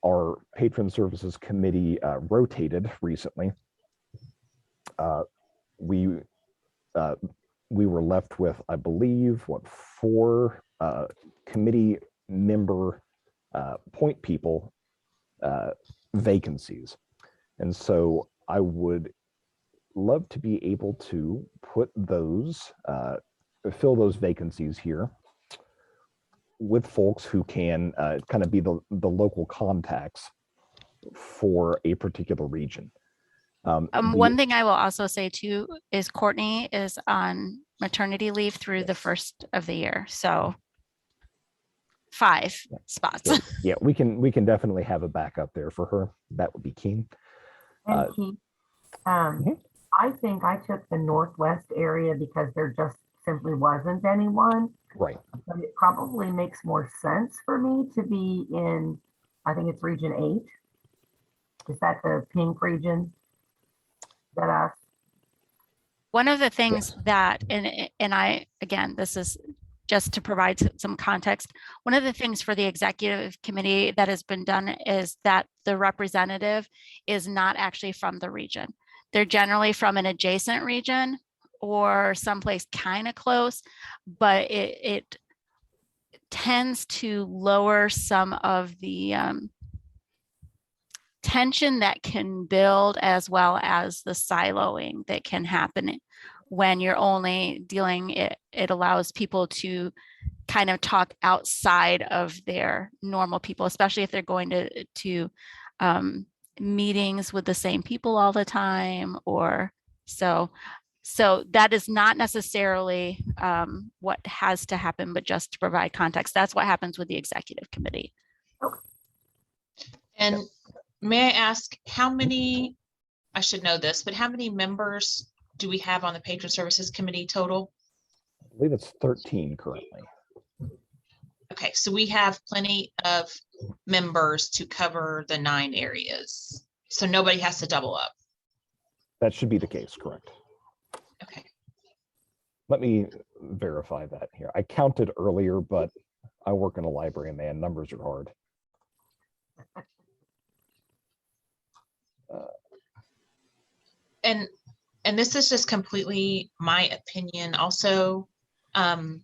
S4: our patron services committee rotated recently, we were left with, I believe, 4 committee member point people vacancies. And so I would love to be able to put those, fill those vacancies here with folks who can kind of be the local contacts for a particular region.
S6: One thing I will also say too is Courtney is on maternity leave through the first of the year, so 5 spots.
S4: Yeah, we can definitely have a backup there for her. That would be keen.
S3: And Keith, I think I took the Northwest area because there just simply wasn't anyone.
S4: Right.
S3: But it probably makes more sense for me to be in, I think it's region 8. Is that the pink region? That
S6: One of the things that, and I, again, this is just to provide some context. One of the things for the executive committee that has been done is that the representative is not actually from the region. They're generally from an adjacent region or someplace kind of close, but it tends to lower some of the tension that can build, as well as the siloing that can happen when you're only dealing, it allows people to kind of talk outside of their normal people, especially if they're going to meetings with the same people all the time, or so that is not necessarily what has to happen, but just to provide context. That's what happens with the executive committee.
S1: And may I ask how many, I should know this, but how many members do we have on the Patron Services Committee total?
S4: I believe it's 13 currently.
S1: Okay, so we have plenty of members to cover the 9 areas. So nobody has to double up.
S4: That should be the case, correct?
S1: Okay.
S4: Let me verify that here. I counted earlier, but I work in a library, man. Numbers are hard.
S1: And this is just completely my opinion also. I'm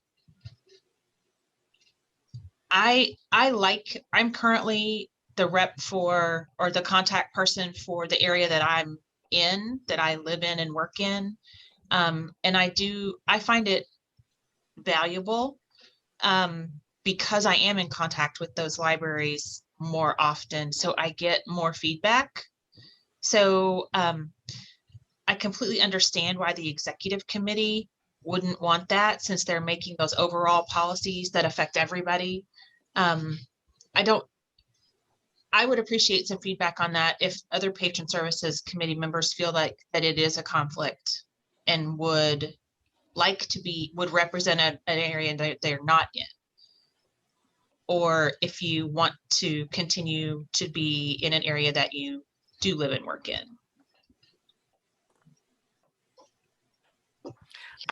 S1: currently the rep for, or the contact person for the area that I'm in, that I live in and work in. And I find it valuable because I am in contact with those libraries more often. So I get more feedback. So I completely understand why the executive committee wouldn't want that, since they're making those overall policies that affect everybody. I would appreciate some feedback on that if other patron services committee members feel like that it is a conflict and would represent an area that they're not in. Or if you want to continue to be in an area that you do live and work in.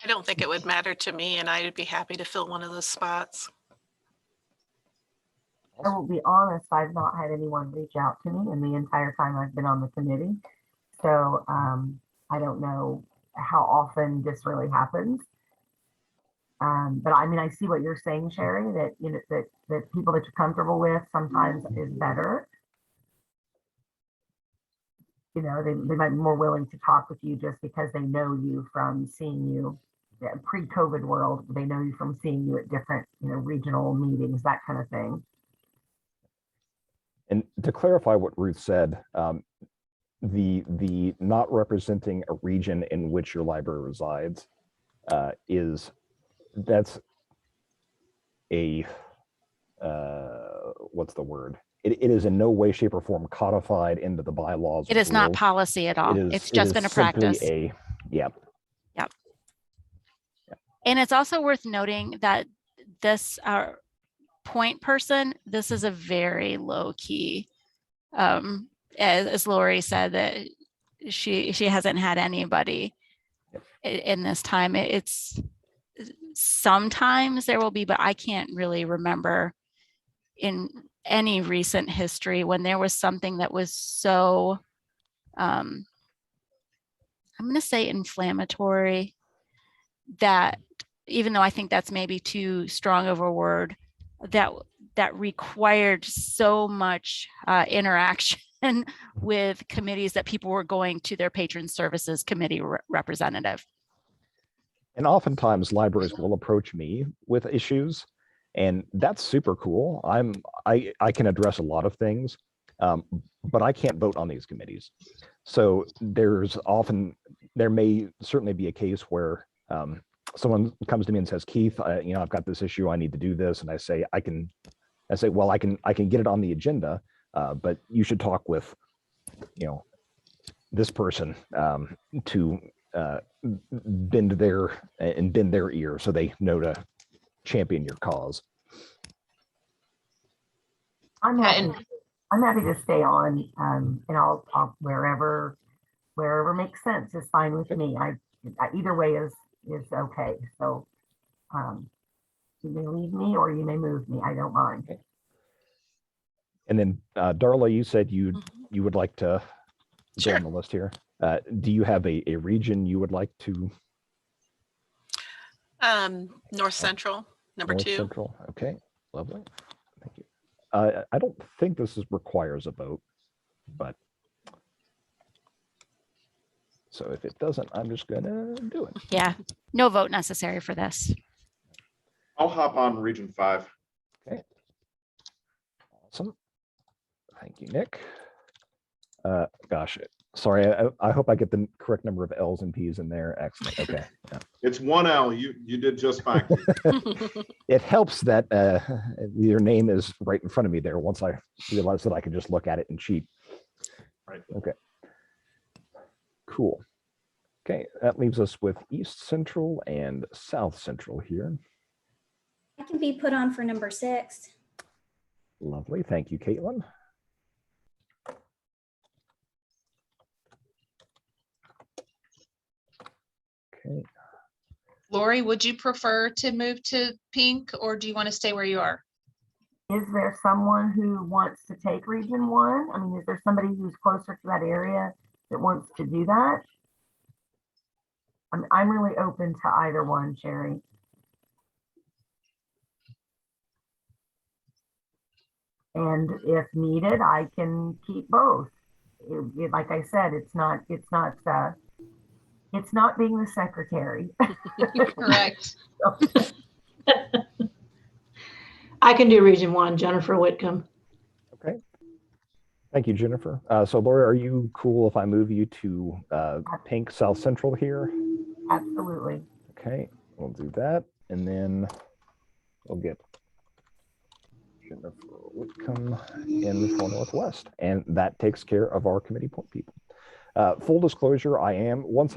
S9: I don't think it would matter to me, and I would be happy to fill one of those spots.
S3: I will be honest, I've not had anyone reach out to me in the entire time I've been on the committee. So I don't know how often this really happens. But I mean, I see what you're saying, Sherry, that, you know, that people that you're comfortable with sometimes is better. You know, they might be more willing to talk with you just because they know you from seeing you, pre-COVID world. They know you from seeing you at different, you know, regional meetings, that kind of thing.
S4: And to clarify what Ruth said, the not representing a region in which your library resides that's a what's the word? It is in no way, shape, or form codified into the bylaws.
S6: It
S4: or
S6: is not
S4: rules.
S6: policy at all. It's just been a
S4: simply
S6: practice.
S4: Yeah.
S6: And it's also worth noting that this point person, this is a very low key. As Lori said, that she hasn't had anybody in this time. It's sometimes there will be, but I can't really remember in any recent history when there was something that was so I'm going to say inflammatory, that even though I think that's maybe too strong of a word, that required so much interaction with committees that people were going to their patron services committee representative.
S4: And oftentimes libraries will approach me with issues, and that's super cool. I can address a lot of things, but I can't vote on these committees. So there may certainly be a case where someone comes to me and says, Keith, you know, I've got this issue, I need to do this. And I say, well, I can get it on the agenda, but you should talk with, you know, this person to bend their ear so they know to champion your cause.
S3: I'm happy to stay on, and I'll wherever makes sense is fine with me. I either way is okay. So you may leave me or you may move me. I don't mind.
S4: And then Darla, you said you would like to go
S9: Sure.
S4: on the list here. Do you have a region you would like to?
S9: North Central, number
S4: North
S9: 2.
S4: Central. Okay, lovely. Thank you. I don't think this requires a vote, but so if it doesn't, I'm just gonna do it.
S6: Yeah, no vote necessary for this.
S7: I'll hop on Region 5.
S4: Awesome. Thank you, Nick. Gosh, sorry. I hope I get the correct number of L's and P's in there. Excellent. Okay. Yeah.
S7: It's 1 L. You did just fine.
S4: It helps that your name is right in front of me there. Once I realized that I could just look at it and cheat.
S7: Right.
S4: Okay. Cool. Okay, that leaves us with East Central and South Central here.
S8: I can be put on for number 6.
S4: Lovely. Thank you, Caitlin. Okay.
S1: Lori, would you prefer to move to pink or do you want to stay where you are?
S3: Is there someone who wants to take Region 1? I mean, is there somebody who's closer to that area that wants to do that? I'm really open to either one, Sherry. And if needed, I can keep both. Like I said, it's not being the secretary.
S1: Correct.
S10: I can do Region 1, Jennifer Whitcomb.
S4: Okay. Thank you, Jennifer. So Laura, are you cool if I move you to pink South Central here?
S3: Absolutely.
S4: Okay, we'll do that. And then we'll get Jennifer Whitcomb in for Northwest. And that takes care of our committee point people. Full disclosure, one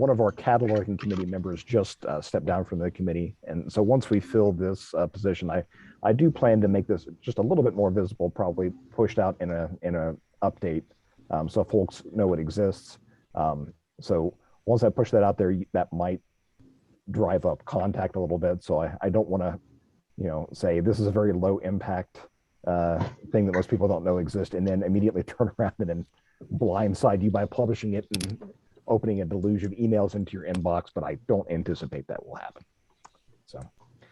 S4: of our cataloging committee members just stepped down from the committee. And so once we fill this position, I do plan to make this just a little bit more visible, probably pushed out in a update so folks know it exists. So once I push that out there, that might drive up contact a little bit. So I don't want to say this is a very low impact thing that most people don't know exists, and then immediately turn around and then blindside you by publishing it and opening a deluge of emails into your inbox. But I don't anticipate that will happen. So.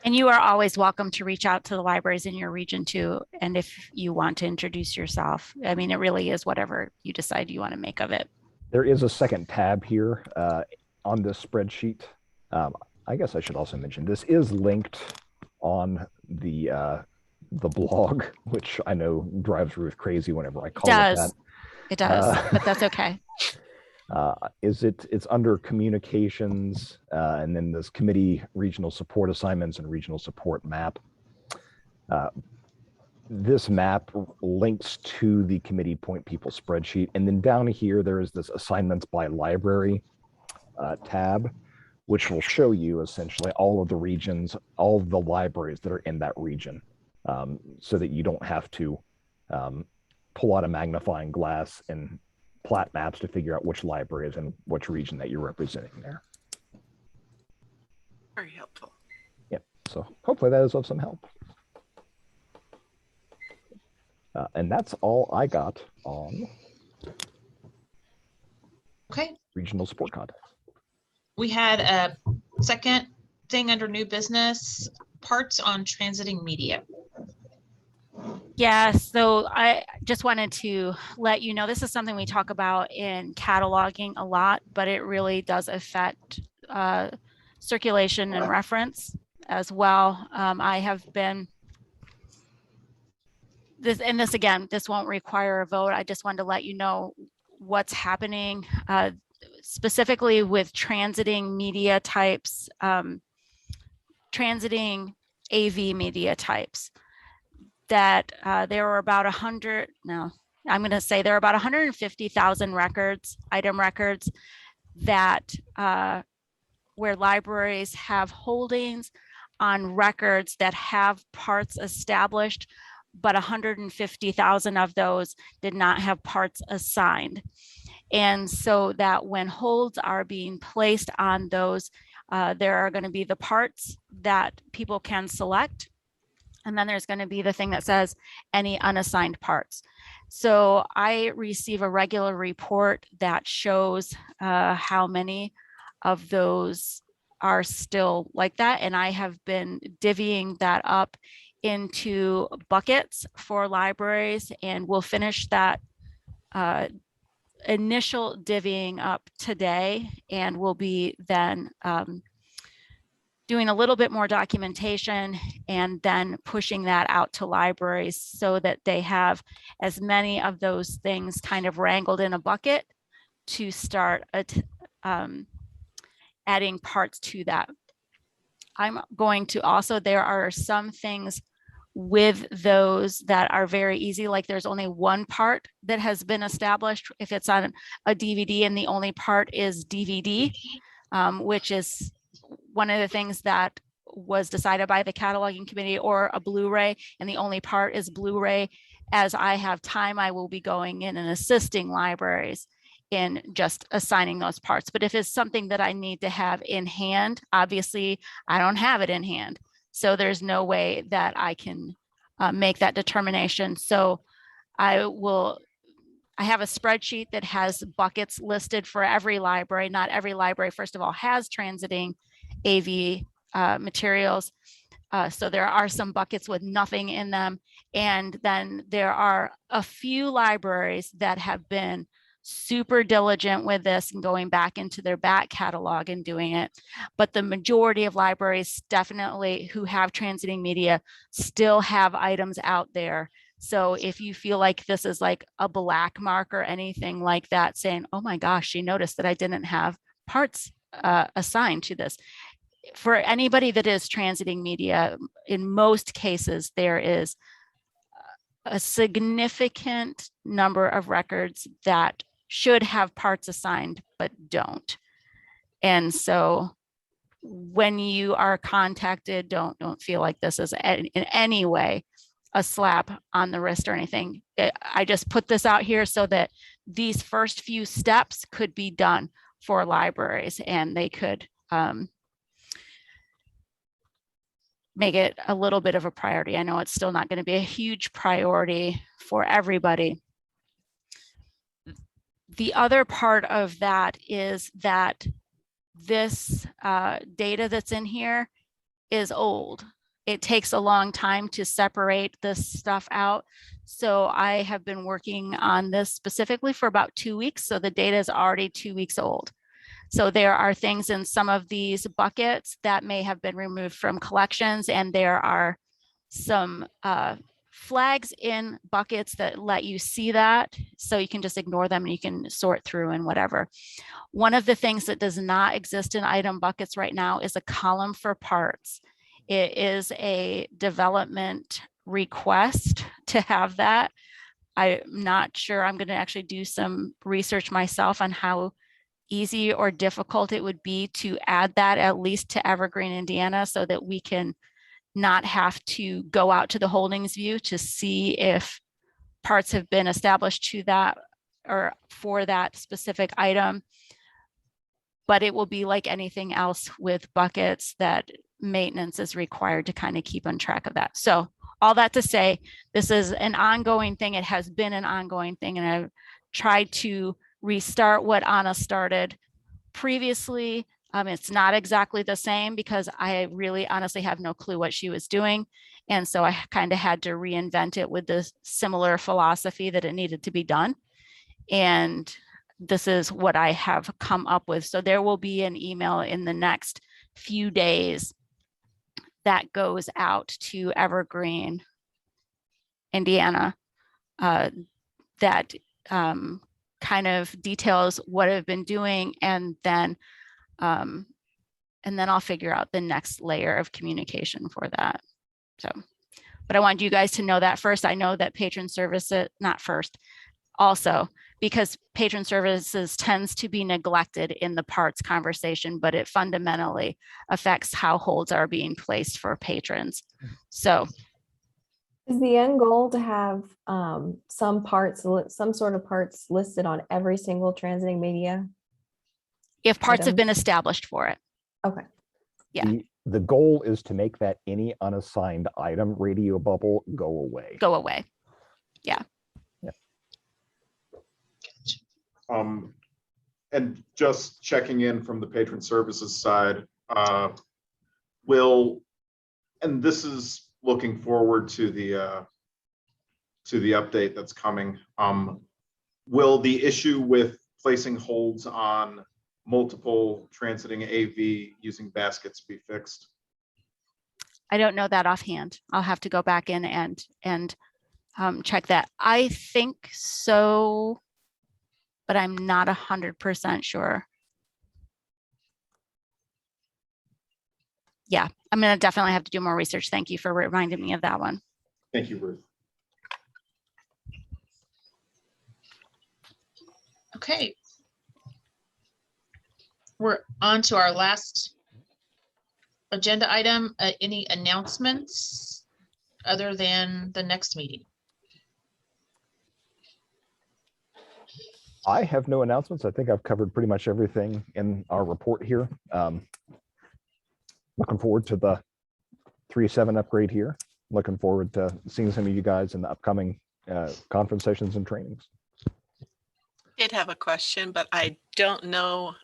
S6: And you are always welcome to reach out to the libraries in your region too. And if you want to introduce yourself, I mean, it really is whatever you decide you want to make of it.
S4: There is a second tab here on this spreadsheet. I guess I should also mention this is linked on the blog, which I know drives Ruth crazy whenever I call it that.
S6: It does, but that's okay.
S4: It's under communications, and then this committee regional support assignments and regional support map. This map links to the committee point people spreadsheet. And then down here, there is this assignments by library tab, which will show you essentially all of the regions, all of the libraries that are in that region, so that you don't have to pull out a magnifying glass and plat maps to figure out which library is in which region that you're representing there.
S9: Very helpful.
S4: Yep. So hopefully that is of some help. And that's all I got on
S1: Okay,
S4: regional support contacts.
S1: we had a second thing under new business, parts on transiting media.
S6: Yeah, so I just wanted to let you know, this is something we talk about in cataloging a lot, but it really does affect circulation and reference as well. I have been, this again, this won't require a vote. I just wanted to let you know what's happening specifically with transiting media types, transiting AV media types. That there were about 150,000 records, item records that where libraries have holdings on records that have parts established, but 150,000 of those did not have parts assigned. And so that when holds are being placed on those, there are going to be the parts that people can select. And then there's going to be the thing that says any unassigned parts. So I receive a regular report that shows how many of those are still like that. And I have been divvying that up into buckets for libraries, and we'll finish that initial divvying up today, and we'll be then doing a little bit more documentation and then pushing that out to libraries so that they have as many of those things kind of wrangled in a bucket to start adding parts to that. I'm going to also, there are some things with those that are very easy, like there's only one part that has been established if it's on a DVD and the only part is DVD, which is one of the things that was decided by the cataloging committee, or a Blu-ray and the only part is Blu-ray. As I have time, I will be going in and assisting libraries in just assigning those parts. But if it's something that I need to have in hand, obviously I don't have it in hand. So there's no way that I can make that determination. So I have a spreadsheet that has buckets listed for every library. Not every library, first of all, has transiting AV materials. So there are some buckets with nothing in them. And then there are a few libraries that have been super diligent with this and going back into their back catalog and doing it. But the majority of libraries definitely who have transiting media still have items out there. So if you feel like this is like a black mark or anything like that, saying, oh my gosh, she noticed that I didn't have parts assigned to this. For anybody that is transiting media, in most cases, there is a significant number of records that should have parts assigned, but don't. And so when you are contacted, don't feel like this is in any way a slap on the wrist or anything. I just put this out here so that these first few steps could be done for libraries, and they could make it a little bit of a priority. I know it's still not going to be a huge priority for everybody. The other part of that is that this data that's in here is old. It takes a long time to separate this stuff out. So I have been working on this specifically for about 2 weeks. So the data is already 2 weeks old. So there are things in some of these buckets that may have been removed from collections, and there are some flags in buckets that let you see that. So you can just ignore them and you can sort through and whatever. One of the things that does not exist in item buckets right now is a column for parts. It is a development request to have that. I'm not sure. I'm going to actually do some research myself on how easy or difficult it would be to add that at least to Evergreen, Indiana, so that we can not have to go out to the holdings view to see if parts have been established to that or for that specific item. But it will be like anything else with buckets that maintenance is required to kind of keep on track of that. So all that to say, this is an ongoing thing. It has been an ongoing thing, and I've tried to restart what Anna started previously. It's not exactly the same because I really honestly have no clue what she was doing. And so I kind of had to reinvent it with the similar philosophy that it needed to be done. And this is what I have come up with. So there will be an email in the next few days that goes out to Evergreen, Indiana, that kind of details what I've been doing, and then I'll figure out the next layer of communication for that. So, but I wanted you guys to know that first. I know that patron services, not first, also, because patron services tends to be neglected in the parts conversation, but it fundamentally affects how holds are being placed for patrons. So
S5: Is the end goal to have some sort of parts listed on every single transiting media?
S6: if parts have
S5: Item.
S6: been established for it.
S5: Okay.
S6: Yeah.
S4: The goal is to make that any unassigned item radio bubble go away.
S6: Go away.
S7: And just checking in from the patron services side, and this is looking forward to the update that's coming. Will the issue with placing holds on multiple transiting AV using baskets be fixed?
S6: I don't know that offhand. I'll have to go back in and check that. I think so, but I'm not 100% sure. Yeah, I'm gonna definitely have to do more research. Thank you for reminding me of that one.
S7: Thank you, Ruth.
S1: Okay. We're on to our last agenda item. Any announcements other than the next meeting?
S4: I have no announcements. I think I've covered pretty much everything in our report here. Looking forward to the 3.7 upgrade here. Looking forward to seeing some of you guys in the upcoming conference sessions and trainings.
S9: Did have a question, but I don't know,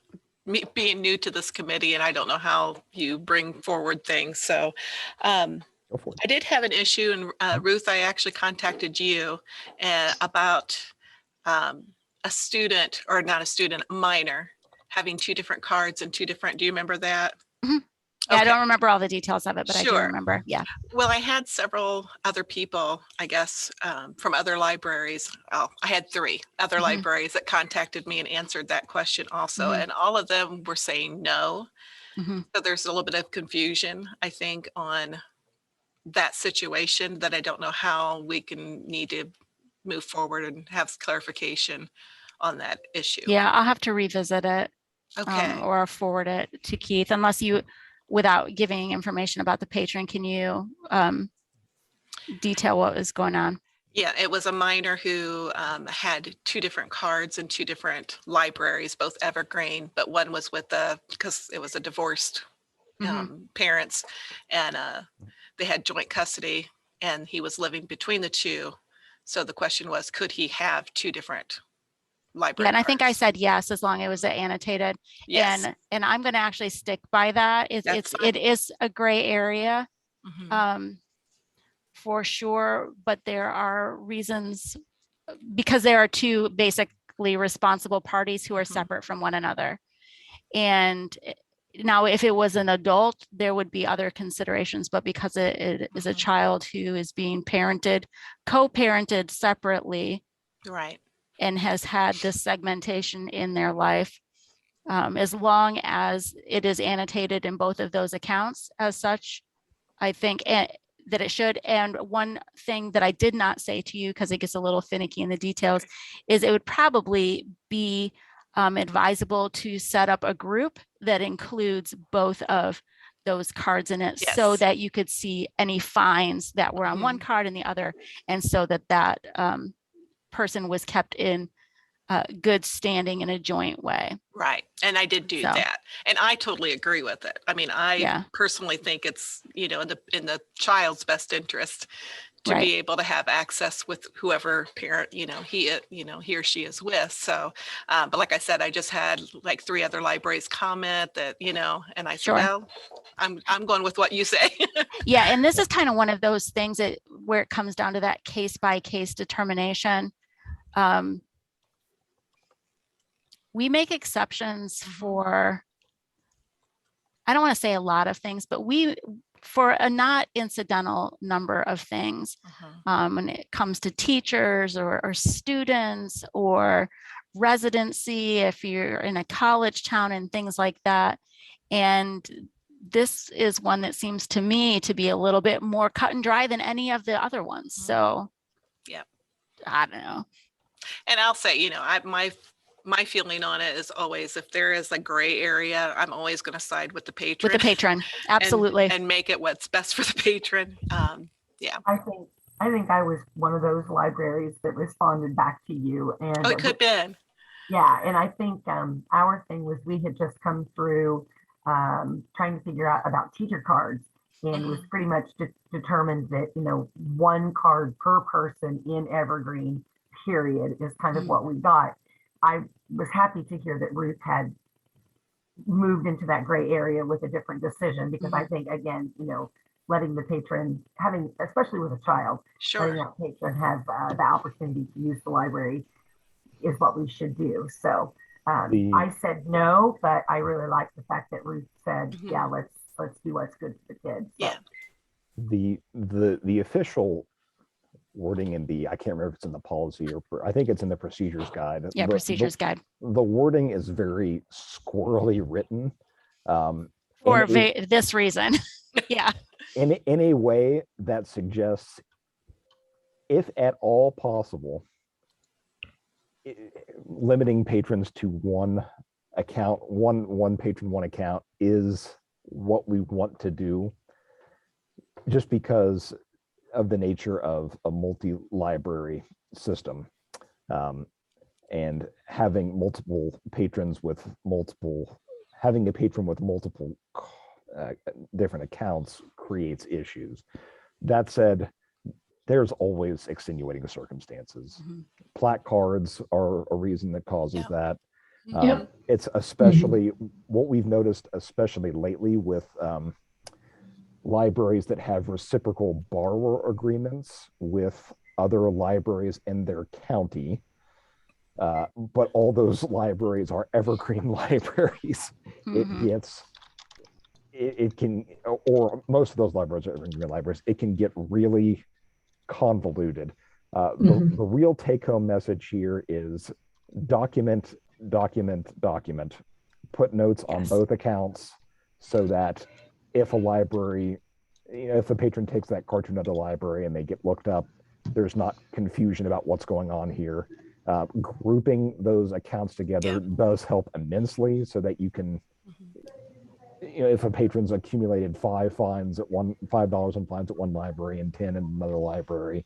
S9: me being new to this committee, and I don't know how you bring forward things. So
S4: Go for it.
S9: I did have an issue, and Ruth, I actually contacted you about a student, or not a student, a minor, having two different cards and two different, do you remember that?
S6: Mhm. Yeah, I don't remember all the details of it, but I do
S9: Sure.
S6: remember. Yeah.
S9: Well, I had several other people, I guess, from other libraries. Oh, I had 3 other
S6: Mhm.
S9: libraries that contacted me and answered that question also.
S6: Mhm.
S9: And all of them were saying no.
S6: Mhm.
S9: So there's a little bit of confusion, I think, on that situation that I don't know how we need to move forward and have clarification on that issue.
S6: Yeah, I'll have to revisit it.
S9: Okay.
S6: Or forward it to Keith, unless you, without giving information about the patron, can you detail what was going on?
S9: Yeah, it was a minor who had 2 different cards in 2 different libraries, both Evergreen, but one was with because it was a divorced
S6: Mhm.
S9: parents, and they had joint custody and he was living between the two. So the question was, could he have two different library
S6: Yeah, and I think I
S9: cards?
S6: said yes, as long as it was annotated.
S9: Yes,
S6: And I'm going to actually stick by that.
S9: That's
S6: It
S9: fine.
S6: is a gray area.
S9: Mhm.
S6: For sure, but there are reasons because there are two basically responsible parties who are
S9: Mhm.
S6: separate from one another. And now if it was an adult, there would be other considerations, but because it is a
S9: Mhm.
S6: child who is being parented, co-parented separately
S9: Right.
S6: and has had this segmentation in their life, as long as it is annotated in both of those accounts as such, I think that it should. And one thing that I did not say to you, because it gets a little finicky in the details, is it would probably be advisable to set up a group that includes both of those cards in it so
S9: Yes.
S6: that you could see any fines that were on one card and the other, and so that that person was kept in good standing in a joint way.
S9: Right. And I did do
S6: So,
S9: that. And I totally agree with it. I mean, I
S6: yeah,
S9: personally think it's, in the child's best interest to
S6: right.
S9: be able to have access with whoever parent, he or she is with. So, but like I said, I just had like 3 other libraries comment that, and I said,
S6: Sure.
S9: well, I'm going with what you say.
S6: Yeah, and this is kind of one of those things that where it comes down to that case by case determination. We make exceptions for, I don't want to say a lot of things, but for a not incidental number of things, when it comes to teachers or students or residency, if you're in a college town and things like that. And this is one that seems to me to be a little bit more cut and dry than any of the other ones. So
S9: Yeah.
S6: I don't know.
S9: And I'll say, my feeling on it is always, if there is a gray area, I'm always going to side with the patron.
S6: With the patron, absolutely.
S9: And make it what's best for the patron. Yeah.
S3: I think I was one of those libraries that responded back to you, and
S9: Oh, it could have been.
S3: yeah, and I think our thing was we had just come through trying to figure out about teacher cards, and was pretty much determined that one card per person in Evergreen period is kind of what we got. I was happy to hear that Ruth had moved into that gray area with a different decision, because I think, again, letting the patron, especially with a child, letting
S9: Sure.
S3: that patron have the opportunity to use the library is what we should do. So I said no, but I really like the fact that Ruth said, yeah, let's do what's good for the kids. So.
S9: Yeah.
S4: The official wording in I can't remember if it's in the policy or I think it's in the procedures guide.
S6: Yeah, procedures guide.
S4: The wording is very squirrely written.
S6: For this reason. Yeah.
S4: In a way that suggests, if at all possible, limiting patrons to one account, one patron, one account is what we want to do, just because of the nature of a multi-library system, and having multiple patrons with having a patron with multiple different accounts creates issues. That said, there's always extenuating circumstances. Plaque cards are a reason that causes that. It's especially what we've noticed, especially lately with libraries that have reciprocal borrower agreements with other libraries in their county. But all those libraries are Evergreen libraries. It can, or most of those libraries are Evergreen libraries, it can get really convoluted. The real take-home message here is document. Put notes on both accounts so that if a library, if a patron takes that card to another library and they get looked up, there's not confusion about what's going on here. Grouping those accounts together does help immensely, so that you can, if a patron's accumulated $5 in fines at one library and 10 in another library,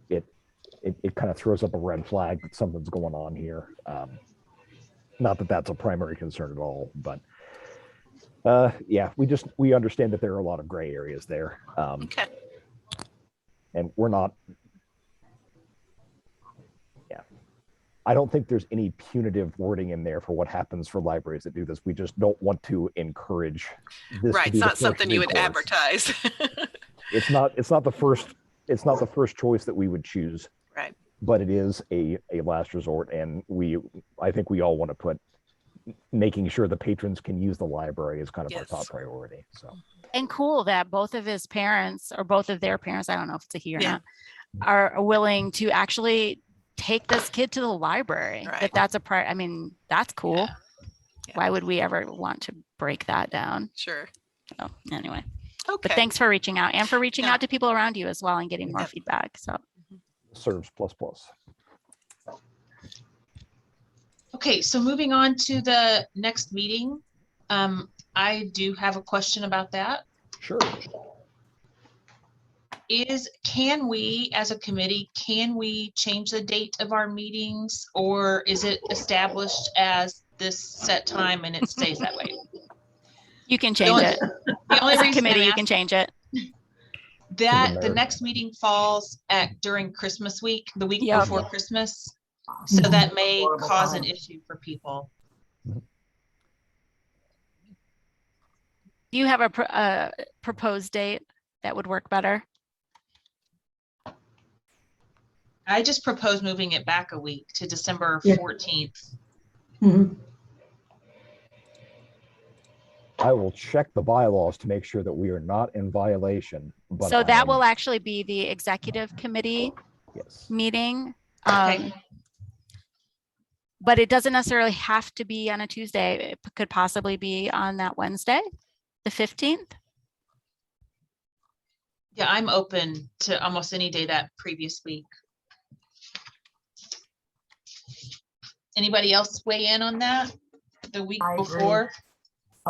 S4: it kind of throws up a red flag that something's going on here. Not that that's a primary concern at all, but Yeah, we understand that there are a lot of gray areas there.
S9: Okay,
S4: And we're not, yeah. I don't think there's any punitive wording in there for what happens for libraries that do this. We just don't want to encourage this to
S9: right.
S4: be
S9: It's
S4: the
S9: not something
S4: first
S9: you would
S4: recourse.
S9: advertise.
S4: It's not the first choice that we would choose,
S9: Right.
S4: but it is a last resort. And I think we all want to put making sure the patrons can use the library is kind of our
S9: Yes.
S4: top priority. So,
S6: And cool that both of his parents or both of their parents, I don't know if it's a he or
S9: Yeah.
S6: not, are willing to actually take this kid to the library.
S9: Right.
S6: That's a part. I mean, that's cool.
S9: Yeah. Yeah.
S6: Why would we ever want to break that down?
S9: Sure.
S6: So anyway,
S9: Okay.
S6: but thanks for reaching out and for reaching
S9: Yeah.
S6: out to people around you as well and getting more
S9: Yep.
S6: feedback. So
S4: serves plus.
S1: Okay, so moving on to the next meeting. I do have a question about that.
S4: Sure.
S1: Can we, as a committee, can we change the date of our meetings, or is it established as this set time and it stays that way?
S6: you can
S1: The
S6: change
S1: only-
S6: it.
S1: The only
S6: As a
S1: reason
S6: committee,
S1: I'm
S6: you can change it.
S1: that the
S4: mayor.
S1: next meeting falls during Christmas week, the week
S6: Yep.
S1: before Christmas. So that may
S3: Horrible
S1: cause an
S3: time.
S1: issue for people.
S6: Do you have a proposed date that would work better?
S1: I just propose moving it back a week to December
S10: Yeah.
S1: 14th.
S10: Mhm.
S4: I will check the bylaws to make sure that we are not in violation. But
S6: So
S4: I
S6: that
S4: am-
S6: will actually be the executive committee
S4: yes.
S6: meeting.
S1: Okay.
S6: But it doesn't necessarily have to be on a Tuesday. It could possibly be on that Wednesday, the 15th.
S1: Yeah, I'm open to almost any day that previous week. Anybody else weigh in on that? The week
S3: I agree.
S1: before?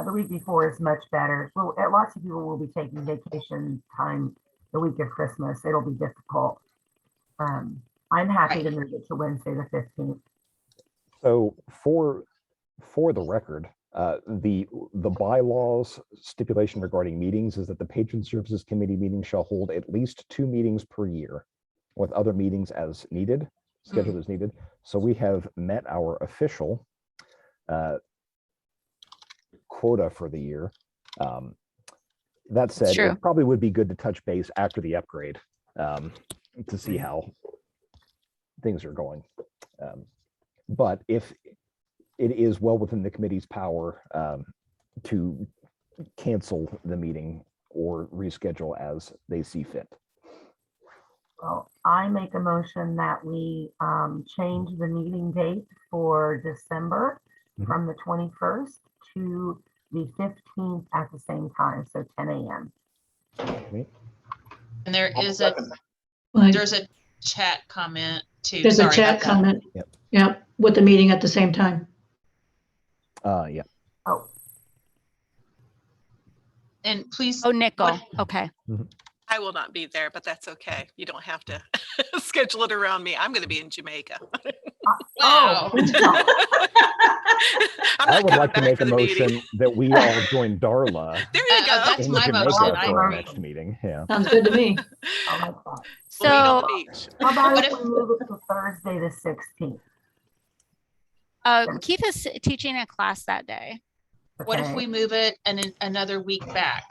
S3: The week before is much better. Well, lots of people will be taking vacation time the week of Christmas. It'll be difficult. I'm happy to move it to Wednesday, the 15th.
S4: So for the record, the bylaws stipulation regarding meetings is that the Patron Services Committee meeting shall hold at least 2 meetings per year, with other meetings as needed, scheduled as needed. So we have met our official quota for the year. That said,
S6: true.
S4: it probably would be good to touch base after the upgrade to see how things are going. But if it is well within the committee's power to cancel the meeting or reschedule as they see fit.
S3: Well, I make a motion that we change the meeting date for December from the 21st to the 15th at the same time, so 10 a.m.
S1: And there is
S10: Like,
S1: there's a chat comment too.
S10: there's a
S1: Sorry
S10: chat
S1: about that.
S10: comment.
S4: Yep.
S10: Yep, with the meeting at the same time.
S4: Yeah.
S3: Oh,
S1: And please,
S6: Oh, nickel. Okay.
S9: I will not be there, but that's okay. You don't have to schedule it around me. I'm going to be in Jamaica.
S1: wow.
S9: I'm
S4: I
S9: not
S4: would
S9: coming
S4: like to
S9: back
S4: make
S9: for
S4: a
S9: the meeting.
S4: motion that we all join Darla
S9: There you go.
S1: That's
S4: in
S1: my
S4: Jamaica
S1: motion.
S4: for our
S3: I-
S4: next meeting. Yeah.
S10: Sounds good to me.
S3: I like that.
S9: We'll meet
S6: So
S9: on the beach.
S3: How about
S1: What
S3: if
S1: if-
S3: we move it to Thursday, the 16th?
S6: Keith is teaching a class that day.
S1: What if
S3: Okay.
S1: we move it another week back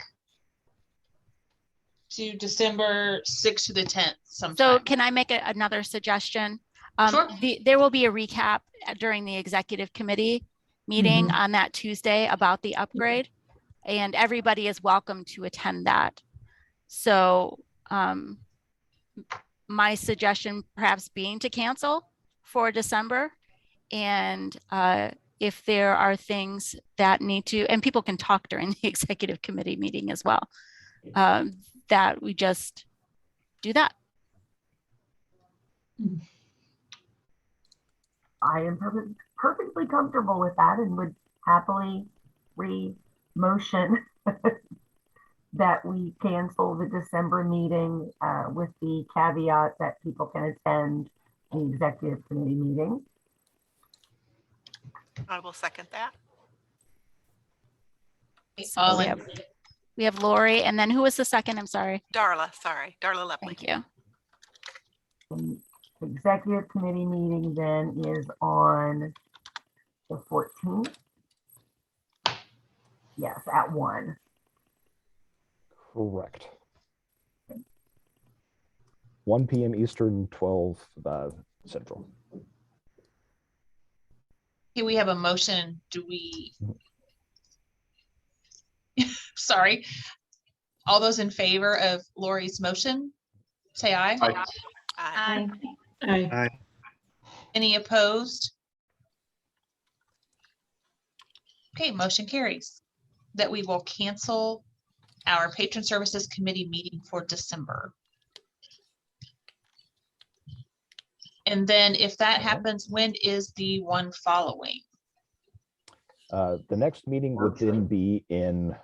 S1: to December 6th to the 10th
S6: So
S1: sometime?
S6: can I make another suggestion?
S1: Sure.
S6: There will be a recap during the executive committee meeting on that Tuesday about the upgrade, and everybody is welcome to attend that. So my suggestion perhaps being to cancel for December, and if there are things that need to, and people can talk during the executive committee meeting as well, that we just do that.
S3: I am perfectly comfortable with that and would happily re-motion that we cancel the December meeting with the caveat that people can attend the executive committee meeting.
S9: I will second that.
S6: So
S1: All
S6: we
S1: in,
S6: have, we have Lori, and then who was the second? I'm sorry.
S9: Darla, sorry, Darla Lepley.
S6: Thank you.
S3: The executive committee meeting then is on the 14th. Yes, at 1.
S4: Correct. 1 p.m. Eastern, 12 Central.
S1: okay, we have a motion. Do we? Sorry. All those in favor of Lori's motion, say aye.
S7: Aye.
S9: Aye.
S10: Aye.
S1: Any opposed? Okay, motion carries. That we will cancel our Patron Services Committee meeting for December. And then if that happens, when is the one following?
S4: The next meeting would then be in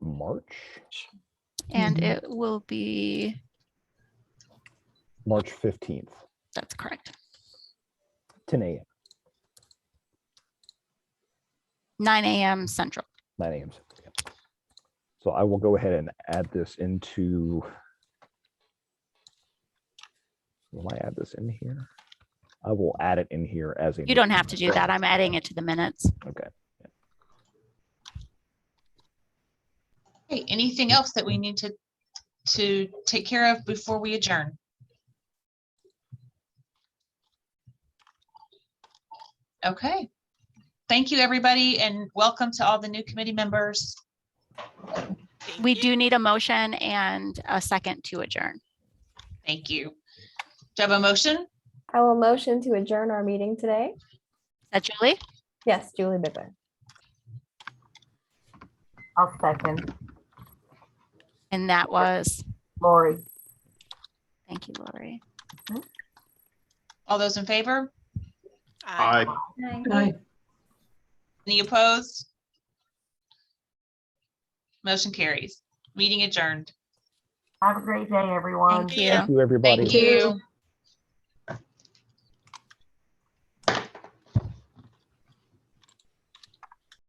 S4: March,
S6: And
S3: Mhm.
S6: it will be,
S4: March 15th,
S6: that's correct,
S4: 10 a.m.,
S6: 9 a.m. Central.
S4: 9 a.m. So I will go ahead and add this into. Will I add this in here? I will add it in here as a.
S6: You don't have to do that. I'm adding it to the minutes.
S4: Okay.
S1: Okay, anything else that we need to take care of before we adjourn? Okay. Thank you, everybody, and welcome to all the new committee members.
S9: Thank
S6: We
S9: you.
S6: do need a motion and a second to adjourn.
S1: Thank you. Do you have a motion?
S5: I will motion to adjourn our meeting today.
S6: Is that Julie?
S5: Yes, Julie Bickler.
S3: I'll second.
S6: And that was,
S3: Lori.
S6: thank you, Lori.
S1: All those in favor?
S9: Aye.
S7: Aye.
S10: Aye.
S1: Any opposed? Motion carries. Meeting adjourned.
S3: Have a great day, everyone.
S6: Thank you.
S4: Thank you, everybody.
S1: Thank you.